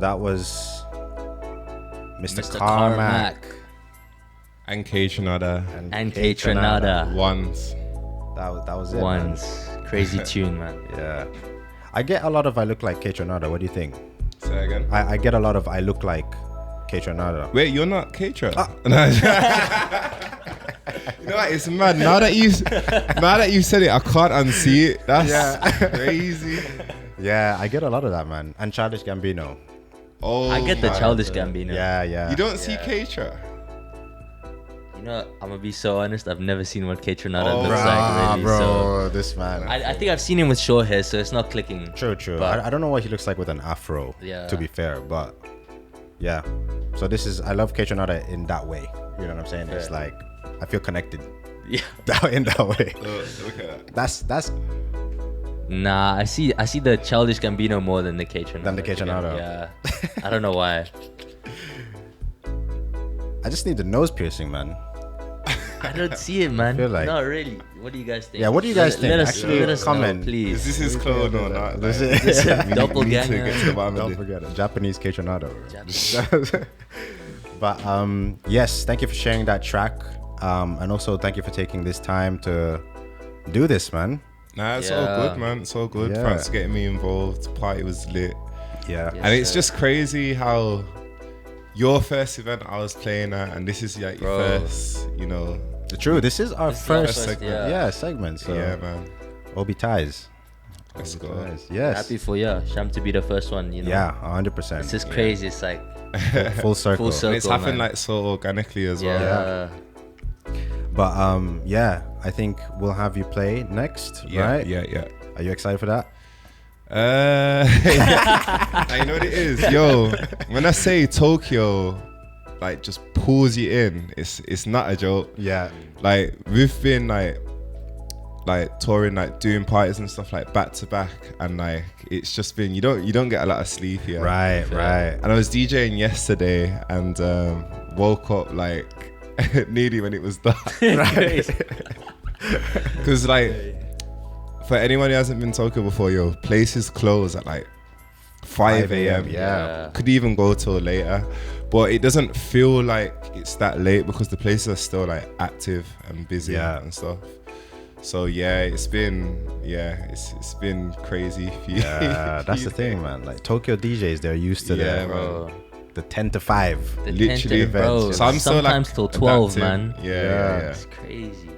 A: that was Mr.
B: Mr.
A: Carmack
C: And K Trinada.
B: And K Trinada.
C: Once.
A: That was it. man.
B: Once. Crazy tune, man.
A: Yeah. I get a lot of I look like K Trinada. What do you think?
C: Say again.
A: I get a lot of I look like K Trinada.
C: Wait, you're not K-Tra? No. You know what? It's mad. Now that you said it, I can't unsee it. That's crazy.
A: Yeah, I get a lot of that, man. And Childish Gambino.
C: Oh,
B: I get the
C: my
B: Childish
C: God.
B: Gambino.
A: Yeah.
C: You don't see K-Tra?
B: You know, I'm gonna be so honest. I've never seen what K Trinada
C: Oh,
B: looks like, really.
A: bro,
B: So
A: this man.
B: I think I've seen him with short hair, so it's not clicking.
A: True.
B: But
A: I don't know what he looks like with an afro,
B: Yeah.
A: to be fair, but yeah. So I love K Trinada in that way. You know what I'm saying? It's
B: Fair.
A: like, I feel connected
B: yeah.
A: in that way.
C: Look at that.
A: That's
B: Nah, I see the Childish Gambino more than the K Trinada.
A: Than the K Trinada.
B: Yeah. I don't know why.
A: I just need the nose piercing, man.
B: I don't see it, man.
A: feel like-
B: Not really. What do you guys think?
A: Yeah, what do you guys think?
B: Let us,
A: Actually,
B: let us
A: comment.
B: know, please.
C: Is this his clone or not?
A: This
C: Like,
A: is-
C: we need to
B: Doppelganger.
C: get to the bottom
A: Don't
C: of it.
A: forget it. Japanese K Trinada. But yes, thank you for sharing that track. And also thank you for taking this time to do this, man.
C: Nah, it's
B: Yeah.
C: all good, man. It's all good.
A: Yeah.
C: Thanks for getting me involved. The party was lit.
A: Yeah.
B: Yeah.
C: And it's
B: sir.
C: just crazy how your first event I was playing at, and this is like your
B: Bro.
C: first,
A: True. This is our
B: This is our
A: first
B: first,
C: segment.
B: yeah.
A: segment. So
C: yeah, man.
A: OBI-Ties.
C: Let's go.
A: OBI-Ties. Yes.
B: Happy for Sham to be the first one, you know.
A: Yeah, 100%.
B: It's just crazy. It's like
A: Full circle.
B: Full circle.
C: And it's happened
B: man.
C: like so organically as well.
B: yeah.
A: But I think we'll have you play next, right?
C: Yeah.
A: Are you excited for that?
C: I know what it is. Yo, when I say Tokyo, like just pulls you in, it's not a joke.
A: Yeah.
C: Like we've been like touring, like doing parties and stuff like back to back, and like it's just been you don't get a lot of sleep here.
A: Right.
C: And I was DJing yesterday and woke up like nearly when it was dark.
B: Right.
C: Because like for anyone who hasn't been to Tokyo before, yo, places close at like 5 a.m.
A: Yeah.
C: Could even go till later, but it doesn't feel like it's that late because the places are still like active and busy and stuff. So yeah, it's been crazy.
A: Yeah, that's the thing, man. Like Tokyo DJs, they're used to
C: Yeah,
A: the
C: man.
A: the 10 to 5.
B: The
C: Literally,
B: bro.
C: so I'm still like
B: Sometimes till 12,
C: adapting.
B: man.
C: Yeah.
B: It's crazy.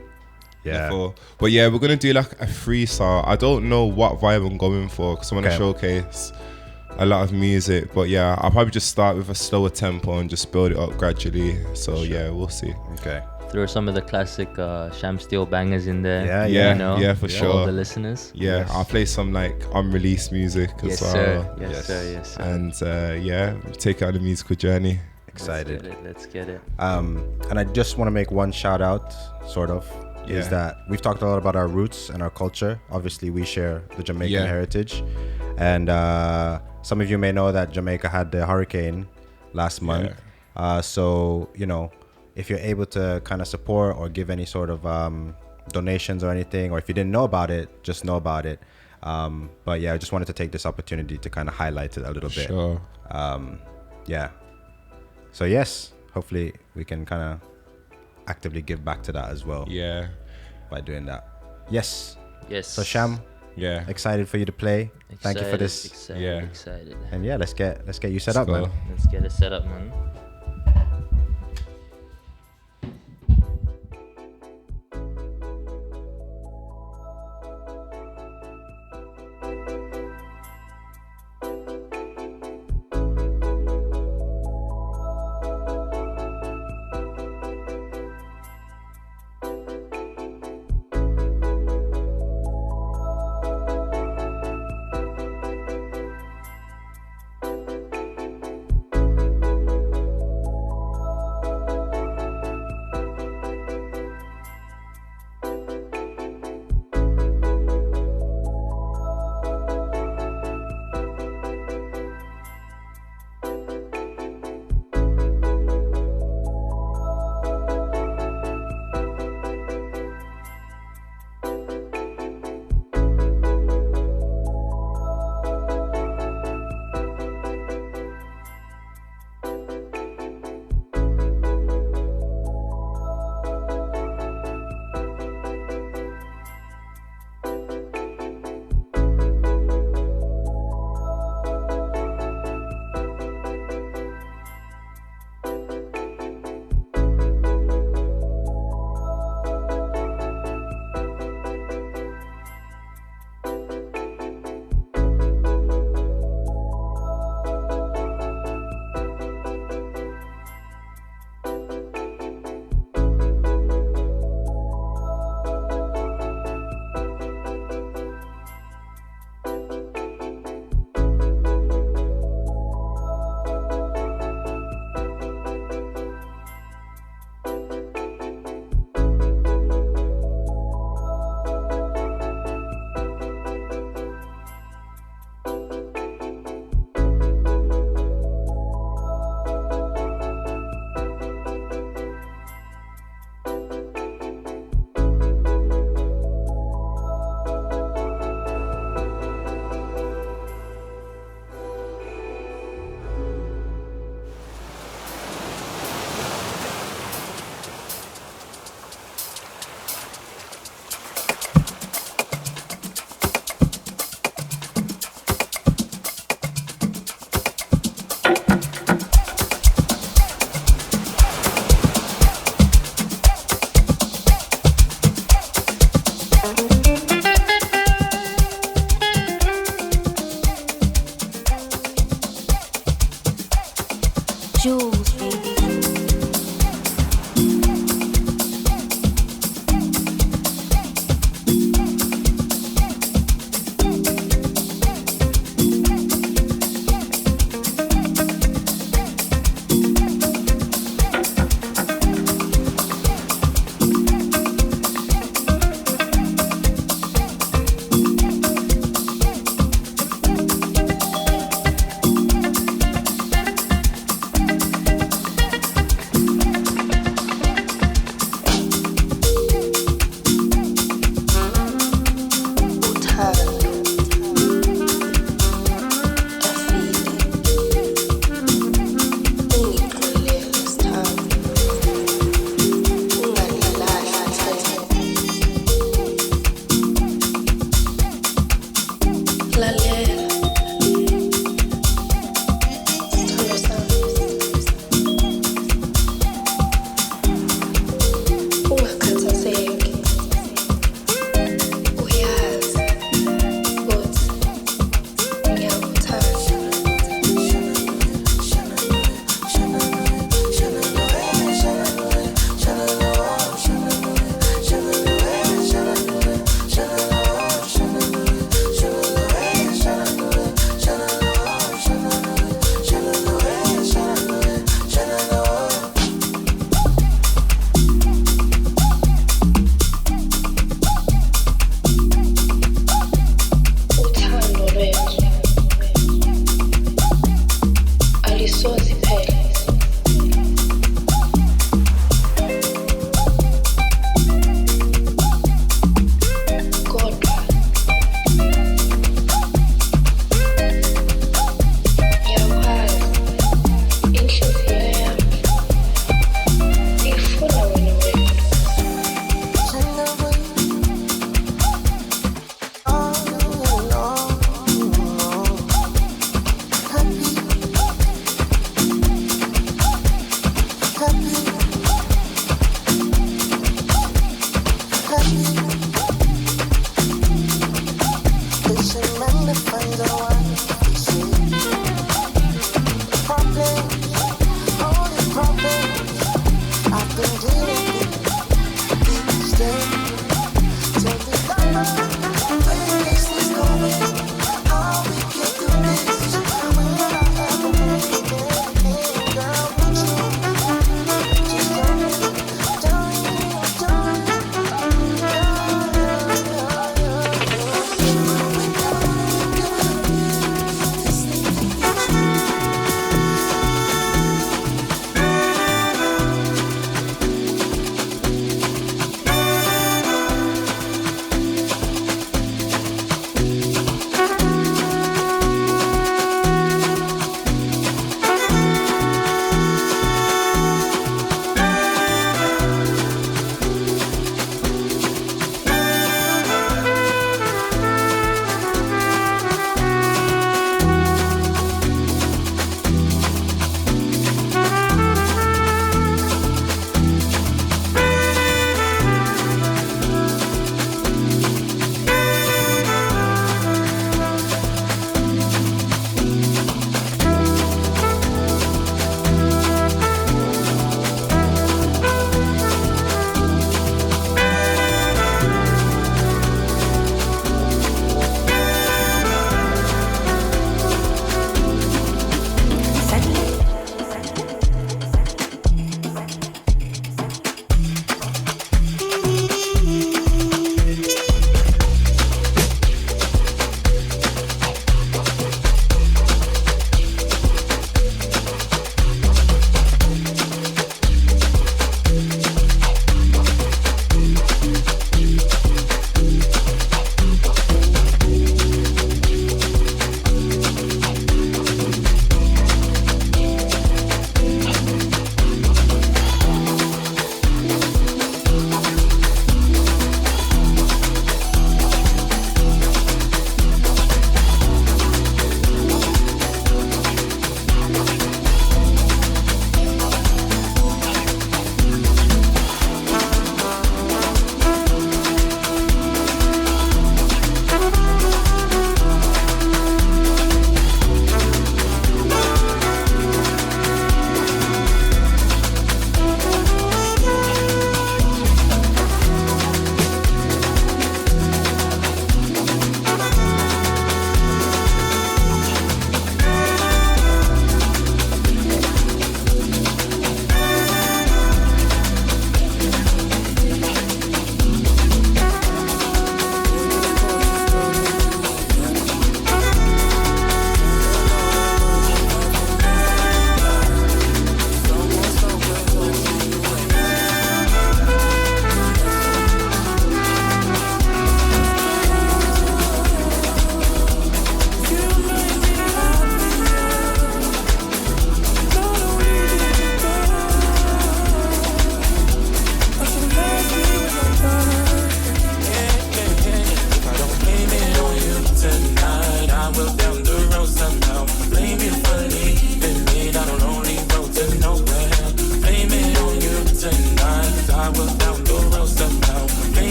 A: Yeah.
C: But yeah, we're gonna do like a freestyle. I don't know what vibe I'm going for because I want to
A: Okay.
C: showcase a lot of music. But yeah, I'll probably just start with a slower tempo and just build it up gradually. So yeah, we'll see.
A: Okay.
B: Throw some of the classic Sham Steele bangers in there.
A: Yeah,
C: Yeah,
B: You know,
C: yeah, for
B: all
C: sure.
B: the listeners.
C: Yeah,
A: Yes.
C: I'll play some like unreleased music as
B: Yes,
C: well.
B: sir. Yes,
A: Yes.
B: sir. Yes, sir.
C: And yeah, take it on a musical journey.
A: Excited.
B: Let's get it.
A: And I just want to make one shout out, sort of, is
C: Yeah.
A: that we've talked a lot about our roots and our culture. Obviously, we share the Jamaican
C: Yeah.
A: heritage. And some of you may know that Jamaica had the hurricane last month. So, if you're able to kind of support or give any sort of donations or anything, or if you didn't know about it, just know about it. But yeah, I just wanted to take this opportunity to kind of highlight it a little bit.
C: Sure.
A: Yeah. So yes, hopefully we can kind of actively give back to that as well
C: Yeah.
A: by doing that. Yes.
B: Yes.
A: So Sham,
C: Yeah.
A: excited for you to play. Thank you for this.
B: Excited,
C: Yeah.
B: excited.
A: And yeah, let's get you set
C: Let's
A: up,
C: go.
A: man.
B: Let's get it set up, man.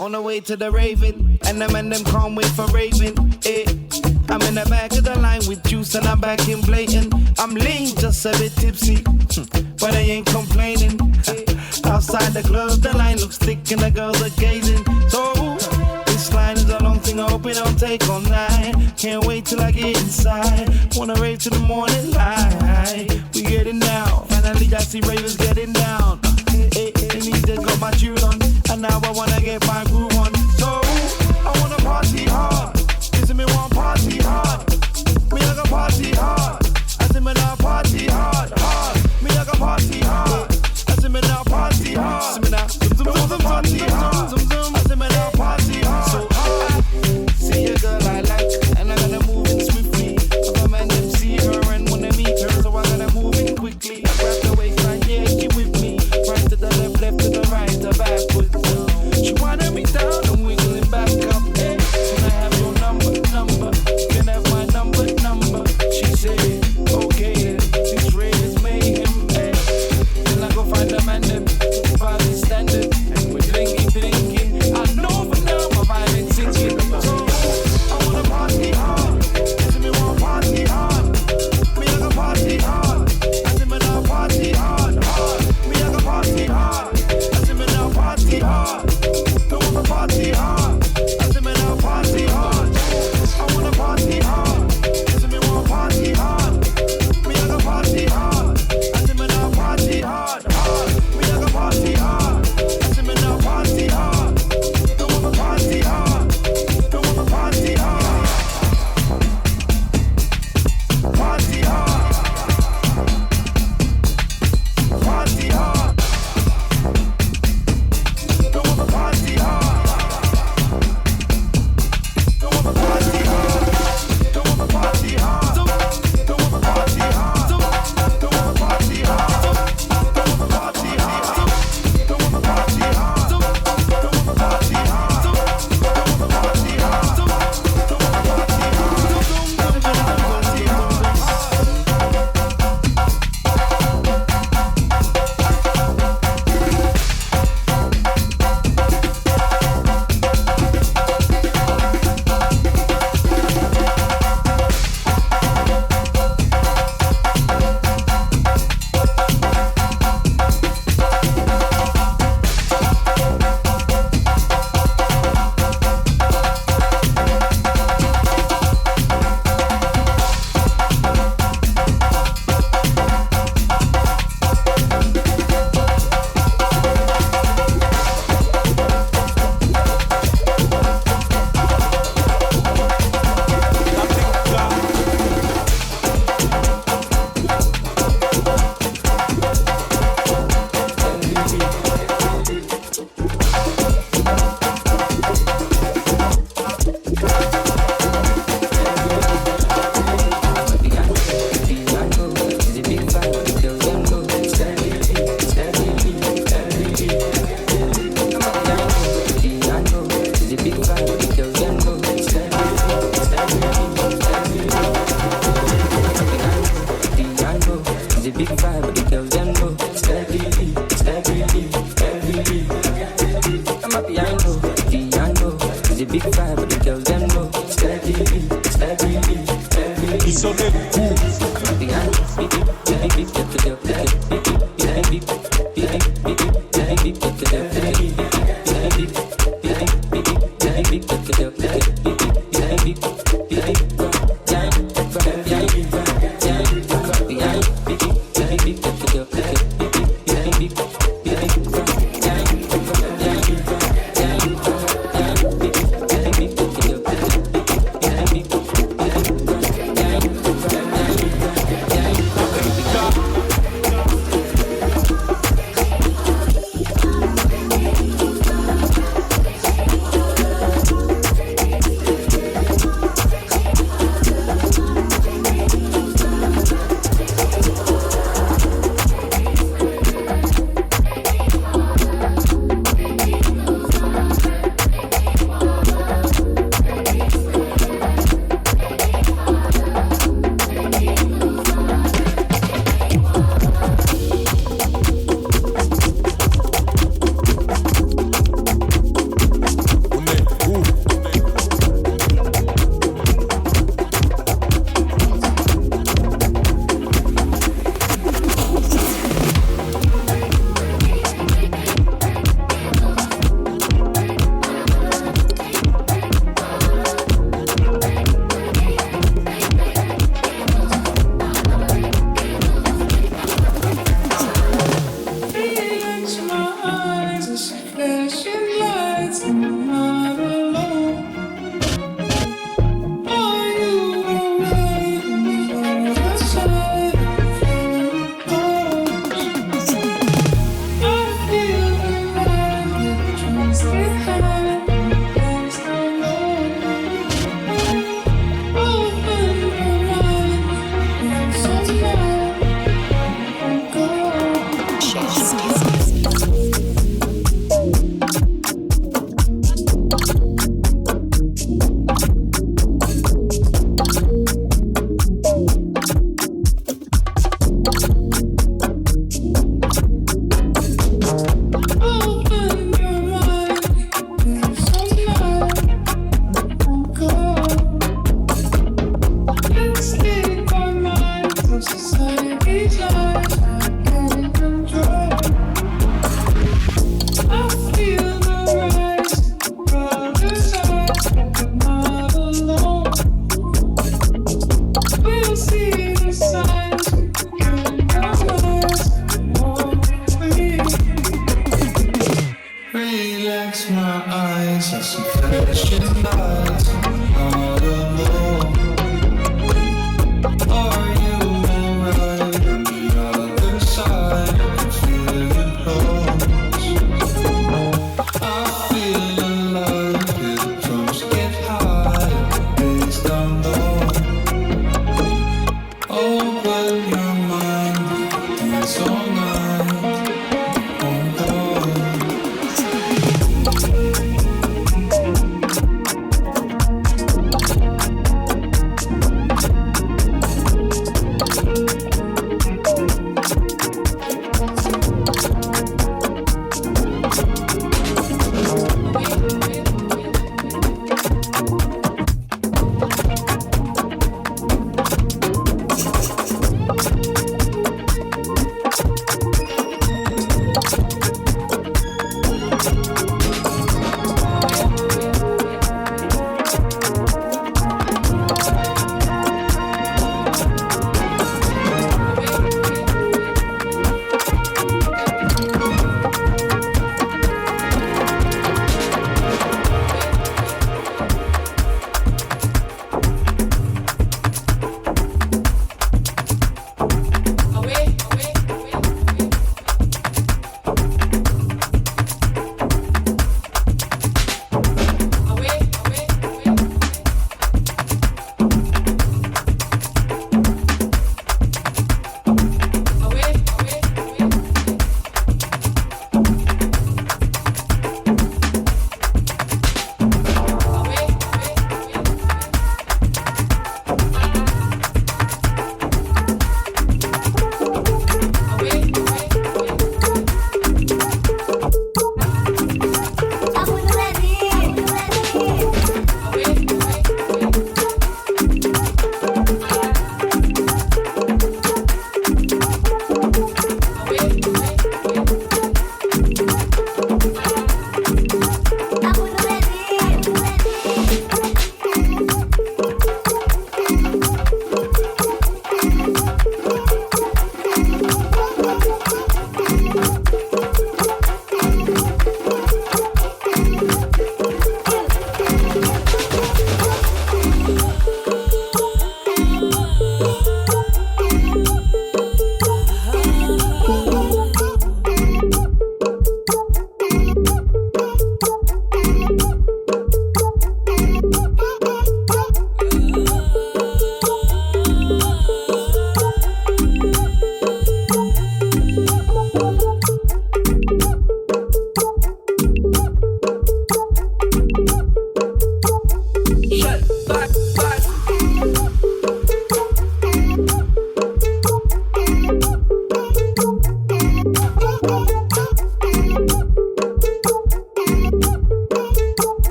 I: On the way to the Raven, and them can't wait for Raven. I'm in the back of the line with juice and I'm back in blatant. I'm lean, just a bit tipsy, but I ain't complaining. Outside the club, the line looks thick and the girls are gazing. So this line is a long thing, I hope it don't take all night. Can't wait till I get inside. Wanna rave to the morning light. We getting down, finally I see ravers getting down. And he just got my tune on, and now I wanna get my groove on. So I wanna party hard. Listen, me want party hard. Me I got party hard. I say me now party hard, hard. Me I got party hard. I say me now party hard. See me now, party hard. I say me now party hard. So see a girl I like, and I gotta move in swiftly. If a man them see her and wanna meet her, so I gotta move in quickly. I grab the waistline, yeah, keep with me. Right to the left, left to the right, the backwards. She wanted me down and wiggling back up. Can I have your number? Can I have my number? She said.
J: big vibe, but the girls them know. Steadily, steadily, steadily. I'm happy, I know, it's a big vibe, but the girls them know. Steadily, steadily, steadily.
E: It's on the cool.
J: I'm happy, I know, big, big, big, get the girl, big, big, big, big, big, big, get the girl, big, big, big, big, big, get the girl, big, big,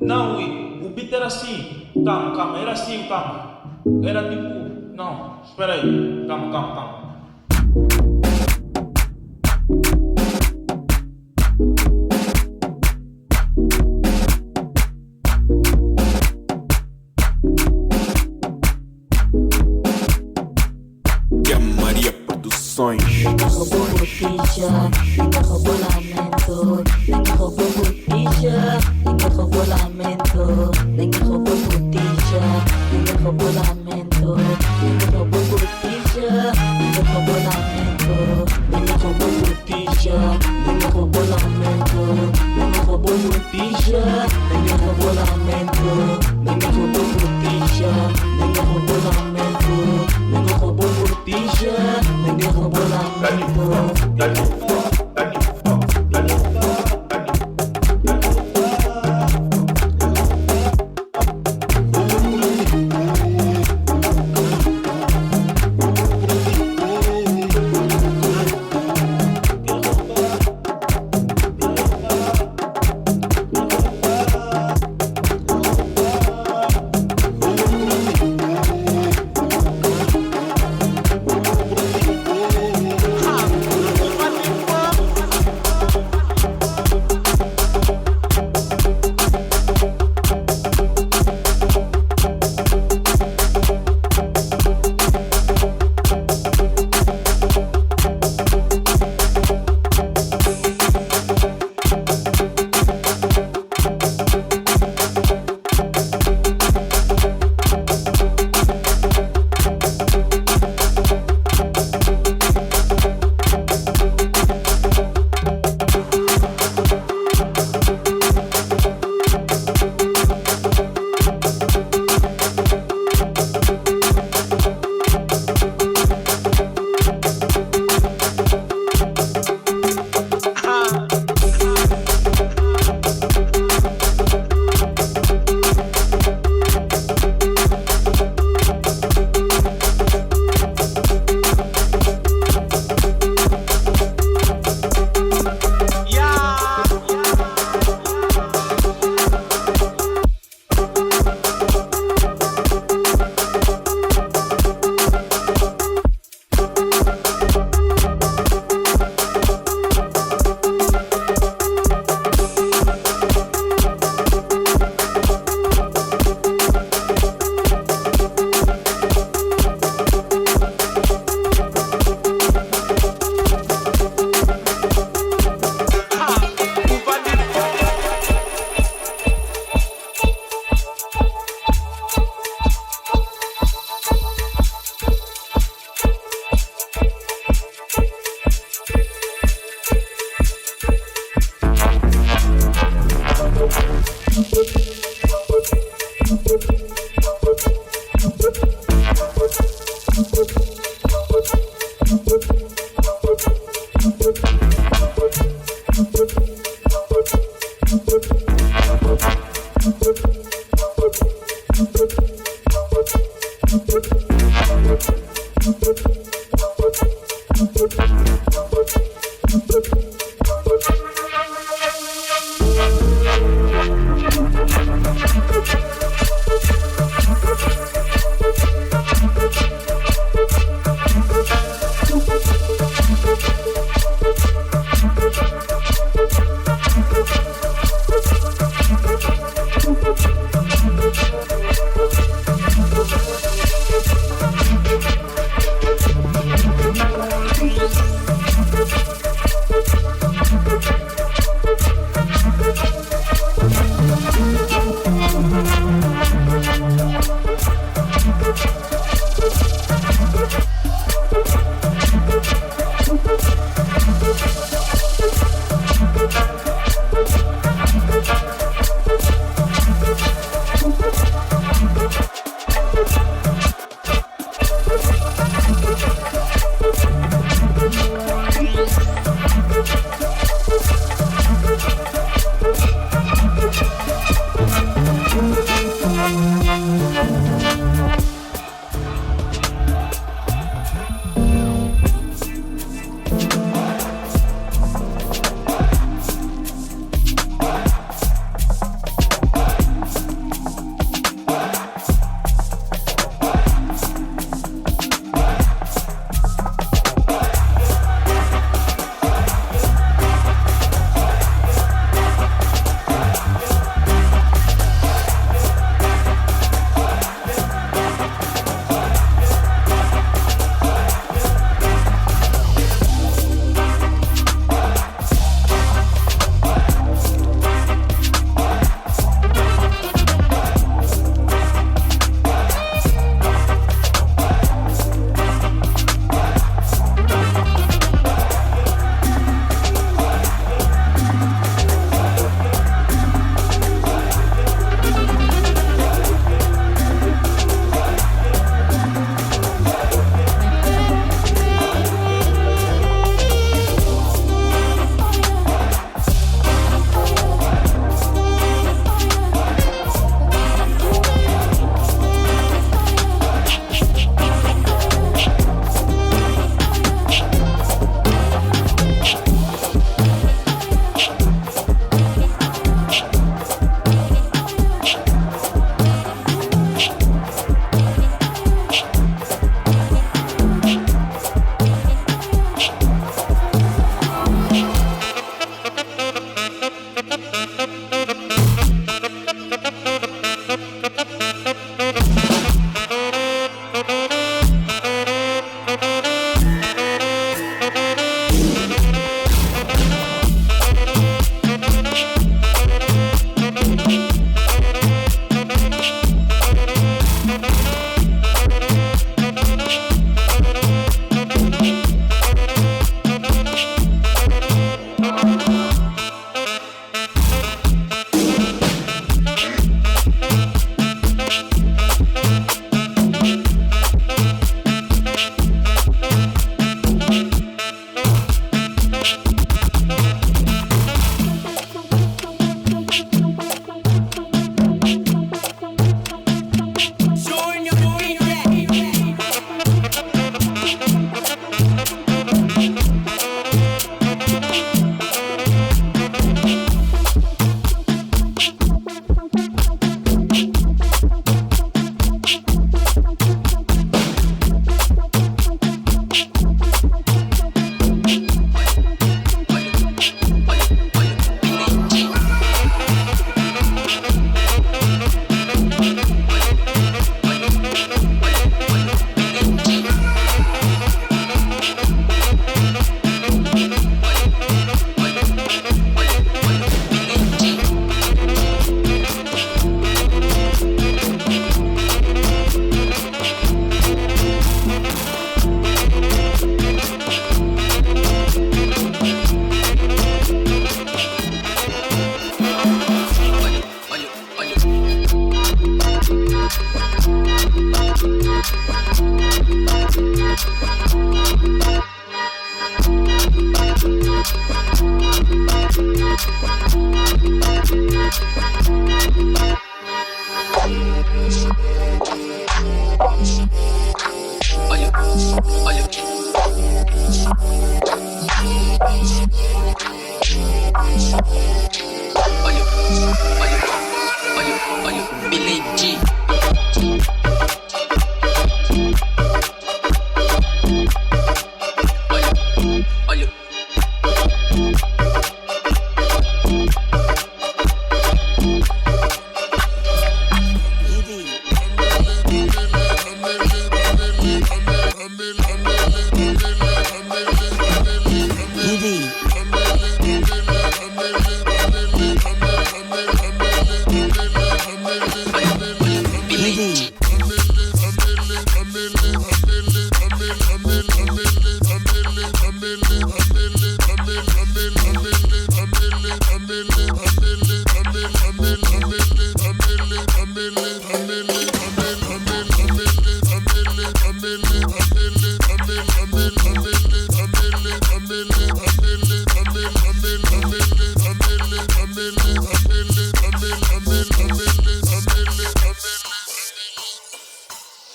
D: Não, o beat era assim. Calma, era assim, calma. Era tipo. Não, espera aí. Calma.
J: Nunca roubou botija, nunca roubou lamento. Nunca roubou botija, nunca roubou lamento. Nunca roubou botija, nunca roubou lamento. Nunca roubou botija, nunca roubou lamento. Nunca roubou botija, nunca roubou lamento. Nunca roubou botija, nunca roubou lamento. Nunca roubou botija, nunca roubou lamento. Nunca roubou botija, nunca roubou lamento.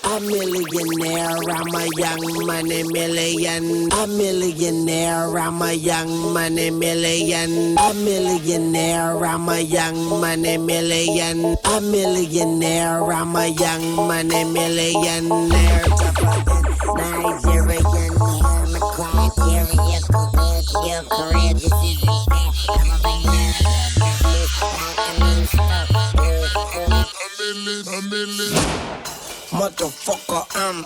K: A millionaire, I'm a young money million. A millionaire, I'm a young money million. A millionaire, I'm a young money million. A millionaire, I'm a young money millionaire. Nigerian, Nigeria, Korea, Korea, this is motherfucker, I'm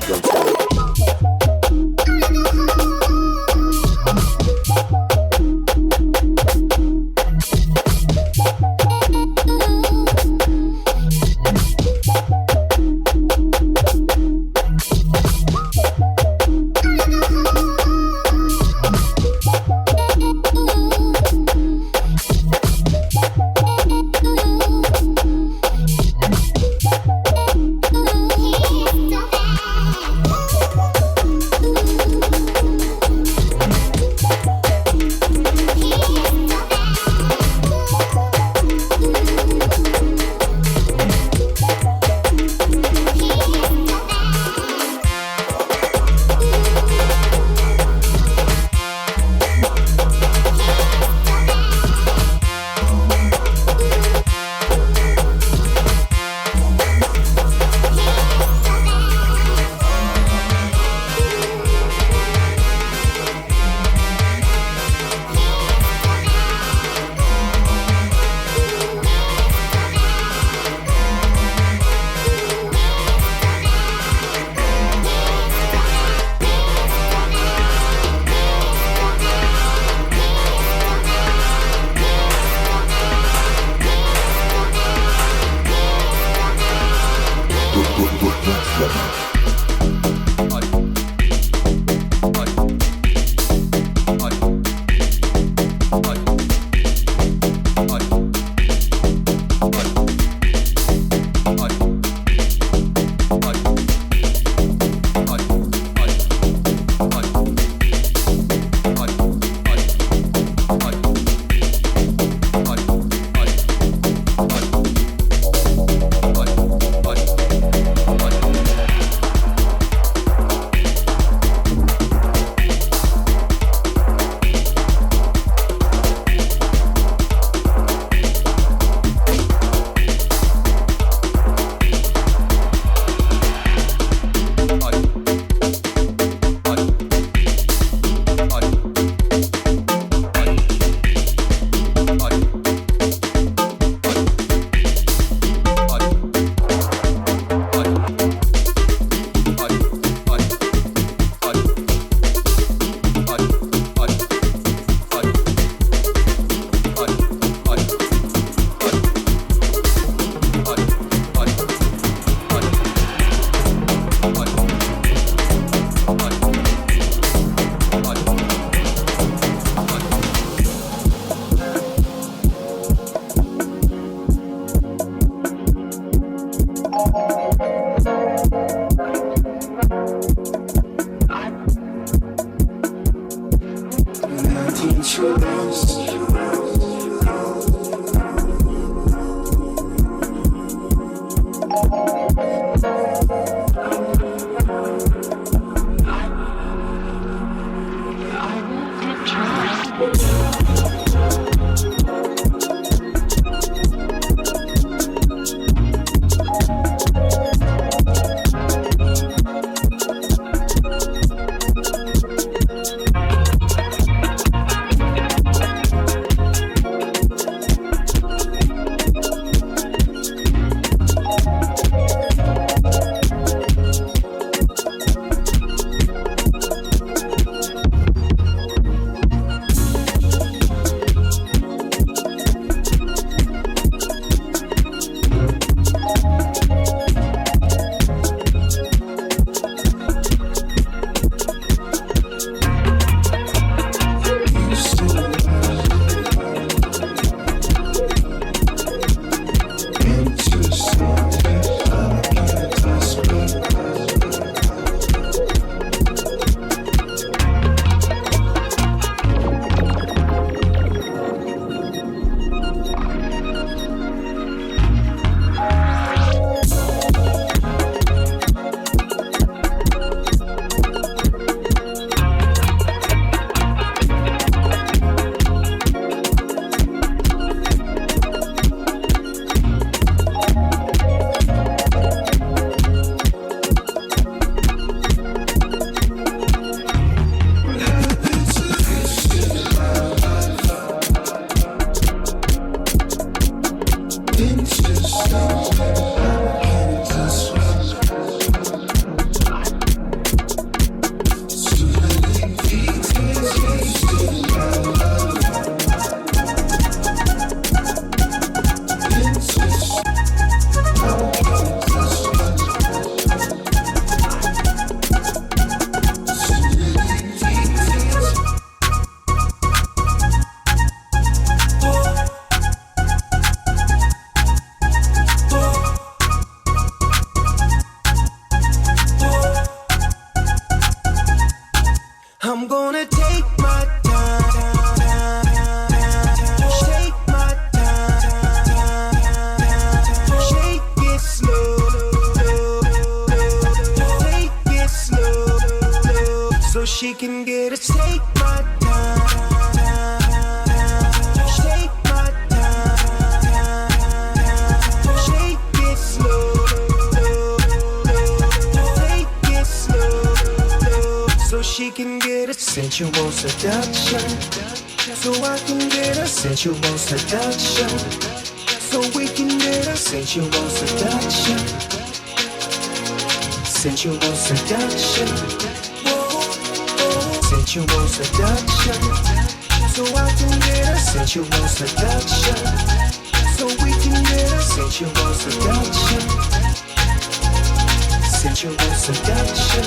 F: champion sound.
I: I'm gonna take my time, take my time, shake it slow, take it slow, so she can get a take my time, take my time, shake it slow, take it slow, so she can get a sensual seduction, so I can get a sensual seduction, so we can get a sensual seduction, sensual seduction, sensual seduction, so I can get a sensual seduction, so we can get a sensual seduction, sensual seduction.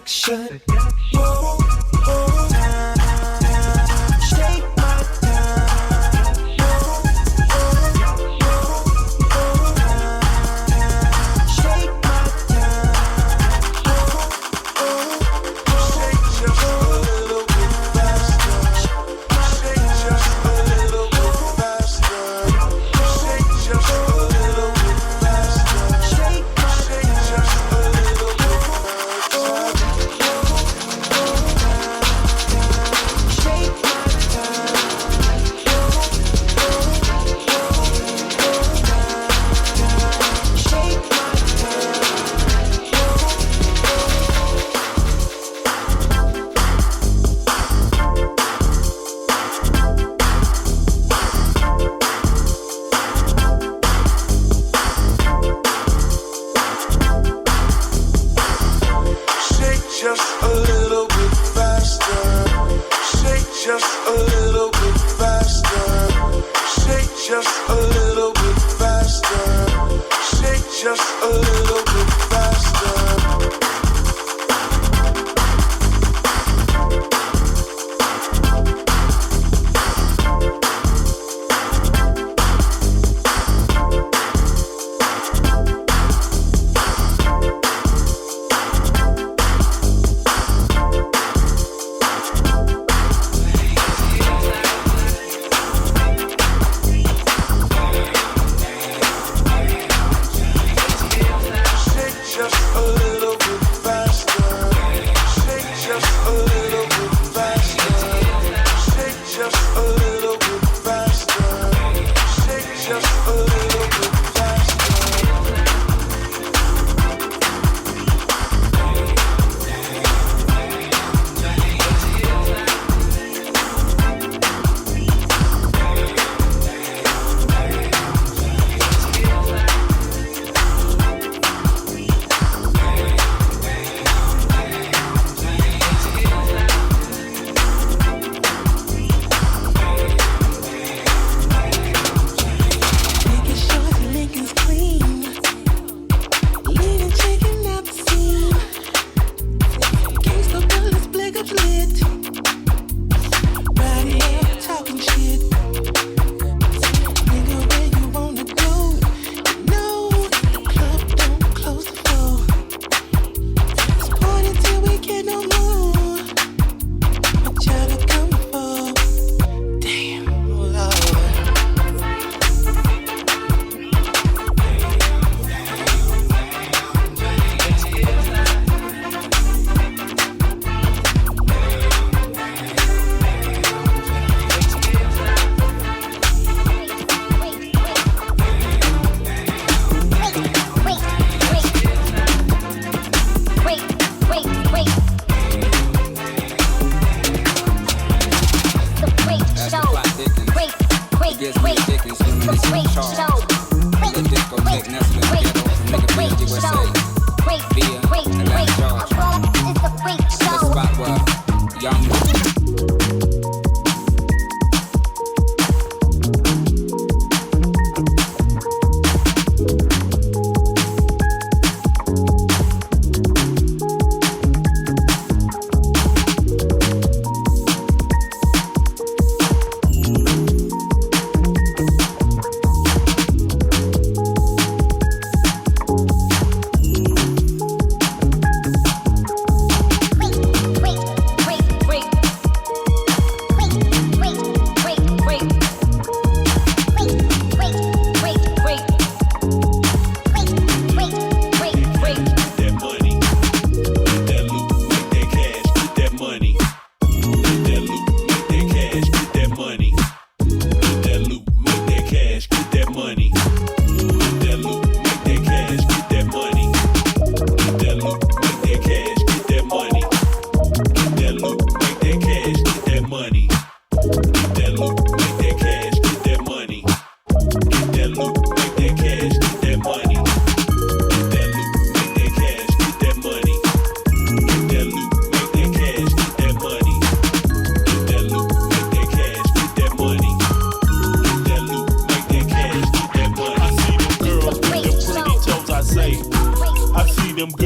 I: Shake my time, shake my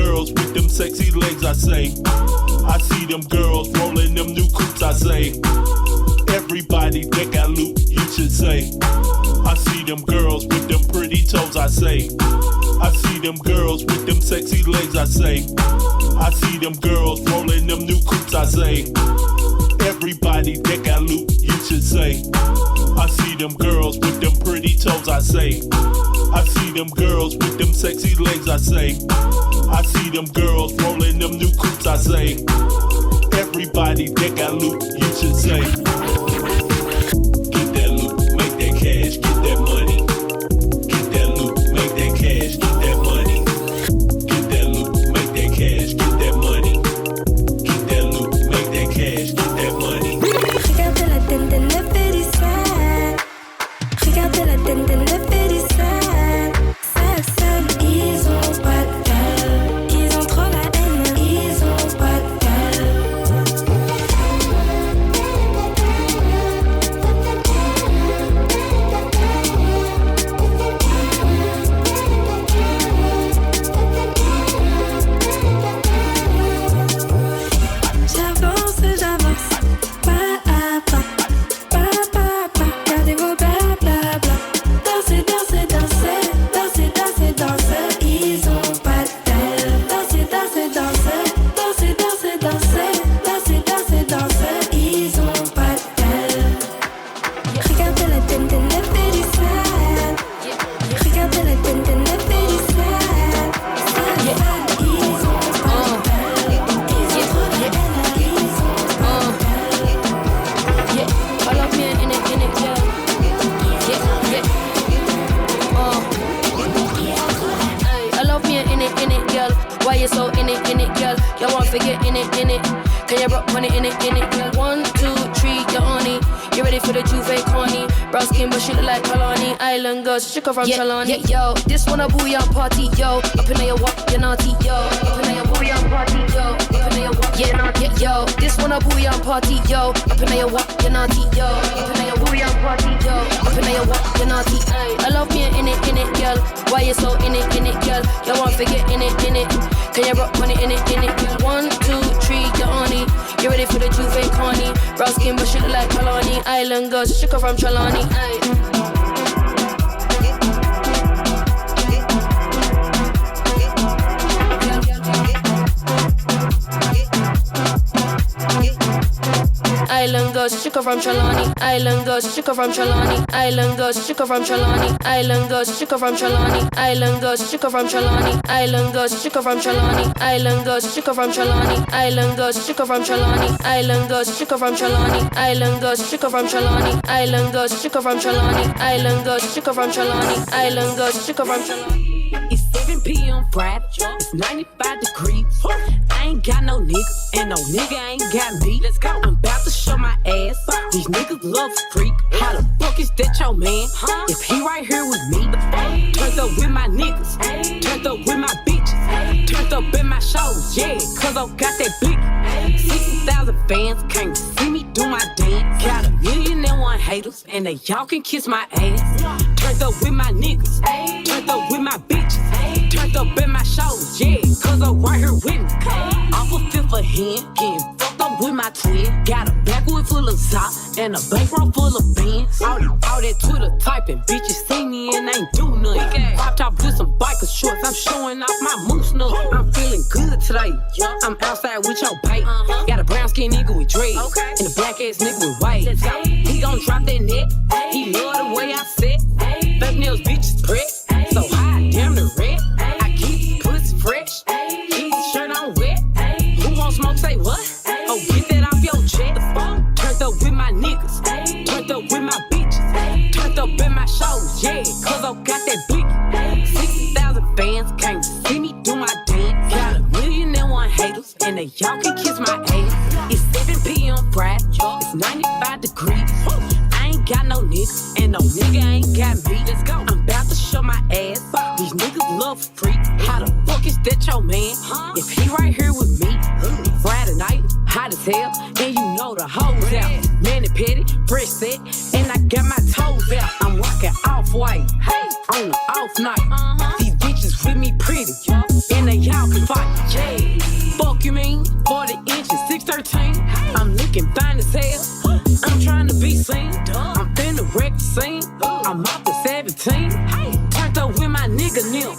L: girls with them sexy legs, I say. I see them girls rolling them new coupes, I say. Everybody that got loot, you should say. I see them girls with them pretty toes, I say. I see them girls with them sexy legs, I say. I see them girls rolling them new coupes, I say. Everybody that got loot, you should say. I see them girls with them pretty toes, I say. I see them girls with them sexy legs, I say. I see them girls rolling them new coupes, I say. Everybody that got loot, you should say. Get that loot, make that cash, get that money. Get that loot, make that cash, get that money. Get that loot, make that cash, get that money. Get that loot, make that cash, get that money.
M: Regarde la tête de la périssade. Regarde la tête de la périssade. Sale, ils ont pas de cœur. Ils ont trop la haine, ils ont pas de
N: Chica from Chalani, yo. This one a booyah party, yo. Up in your walk, you naughty, yo. Up in your booyah party, yo. Up in your walk, you naughty, yo. This one a booyah party, yo. Up in your walk, you naughty, yo. Up in your booyah party, yo. Up in your walk, you naughty. I love me in it, girl. Why you so in it, girl? You want to get in it. Can you rock money in it, girl? 1, 2, 3, you're on it. You ready for the Juve Connie? Brown skin, but she look like Kalani. Island girl, Chica from Chalani, Island girls, Chica from Chalani. Island girls, Chica from Chalani. Island girls, Chica from Chalani. Island girls, Chica from Chalani. Island girls, Chica from Chalani. Island girls, Chica from Chalani. Island girls, Chica from Chalani. Island girls, Chica from Chalani. Island girls, Chica from Chalani. Island girls, Chica from Chalani. Island girls, Chica from Chalani. Island girls, Chica from Chalani. Island girls, Chica from Chalani.
O: It's 7 p.m. Friday, it's 95 degrees. I ain't got no nigga, and no nigga ain't got me. Let's go. I'm about to show my ass. These niggas love a freak. How the fuck is that your man? If he right here with me, turned up with my niggas, turned up with my bitches, turned up in my shows, yeah, cause I got that blick. 60,000 fans can't see me do my dance. Got 1,000,001 haters, and they y'all can kiss my ass. Turned up with my niggas, turned up with my bitches, turned up in my shows, yeah, cause I'm right here with me. Off a fifth of hand, getting fucked up with my twin. Got a backwood full of socks and a bankroll full of beans. All that Twitter typing, bitches see me and ain't do nothing. Pop top with some biker shorts, I'm showing off my moose nut. I'm feeling good today. I'm outside with your bait. Got a brown skin nigga with dreads and a black ass nigga with waves. He gon' drop that neck. He love the way I sit. Fake nails, bitches prick. So high, damn the red. I keep pussy fresh. Keep the shirt on wet. Who won't smoke? Say what? Oh, get that off your chest. Turned up with my niggas. Turned up with my bitches. Turned up in my shows, yeah, cause I got that blicky. 60,000 fans can't see me do my dance. Got 1,000,001 haters, and they y'all can kiss my ass. It's 7 p.m. Friday, it's 95 degrees. I ain't got no nigga, and no nigga ain't got me. Let's go. I'm about to show my ass. These niggas love a freak. How the fuck is that your man? If he right here with me, Friday night, hot as hell, and you know the hoes out. Manny petty, fresh set, and I got my toes out. I'm rocking off-white, hey, on the off night. These bitches with me pretty, and they y'all can fight. looking fine as hell. I'm trying to be seen. I'm finna wreck the scene. I'm off the 17. Turned up with my nigga Nip.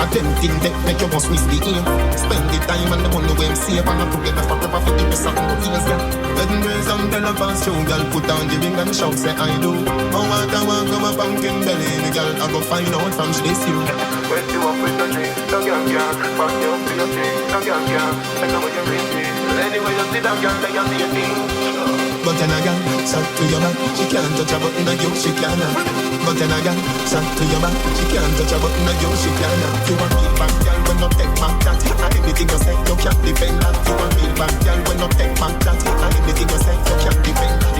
F: Attempting that make you must miss the aim. Spend the time and the money we save and I together forever for the rest of the years. Wedding dress and tell a fast show, girl put down the ring and shout say I do. Oh what I want come a pumpkin belly, the girl I go find out from she this you. When you up with the thing, the girl can't fuck you up with your thing, the girl can't take away your ring. Anyway you see that girl, they can see your thing. But then again, shot to your back, she can't touch a button of you, she can't. But then again, shot to your back, she can't touch a button of you, she can't. You a real bad girl when no take back that. Anything you say, you can't defend that. You a real bad girl when no take back that. Anything you say, you can't defend that.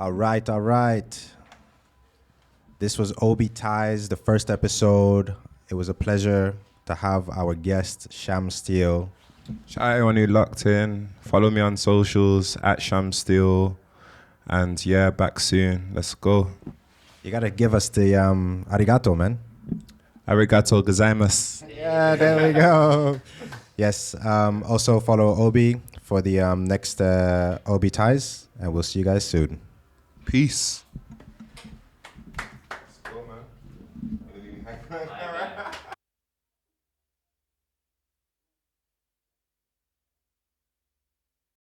A: All right. This was OBI-Ties, the first episode. It was a pleasure to have our guest, Sham Steele.
C: Shout out everyone who locked in. Follow me on socials at Sham Steele. And yeah, back soon. Let's go.
A: You gotta give us the arigato, man.
C: Arigato gozaimasu.
A: Yeah, there we go. Yes. Also follow Obi for the next OBI-Ties, and we'll see you guys soon.
C: Peace.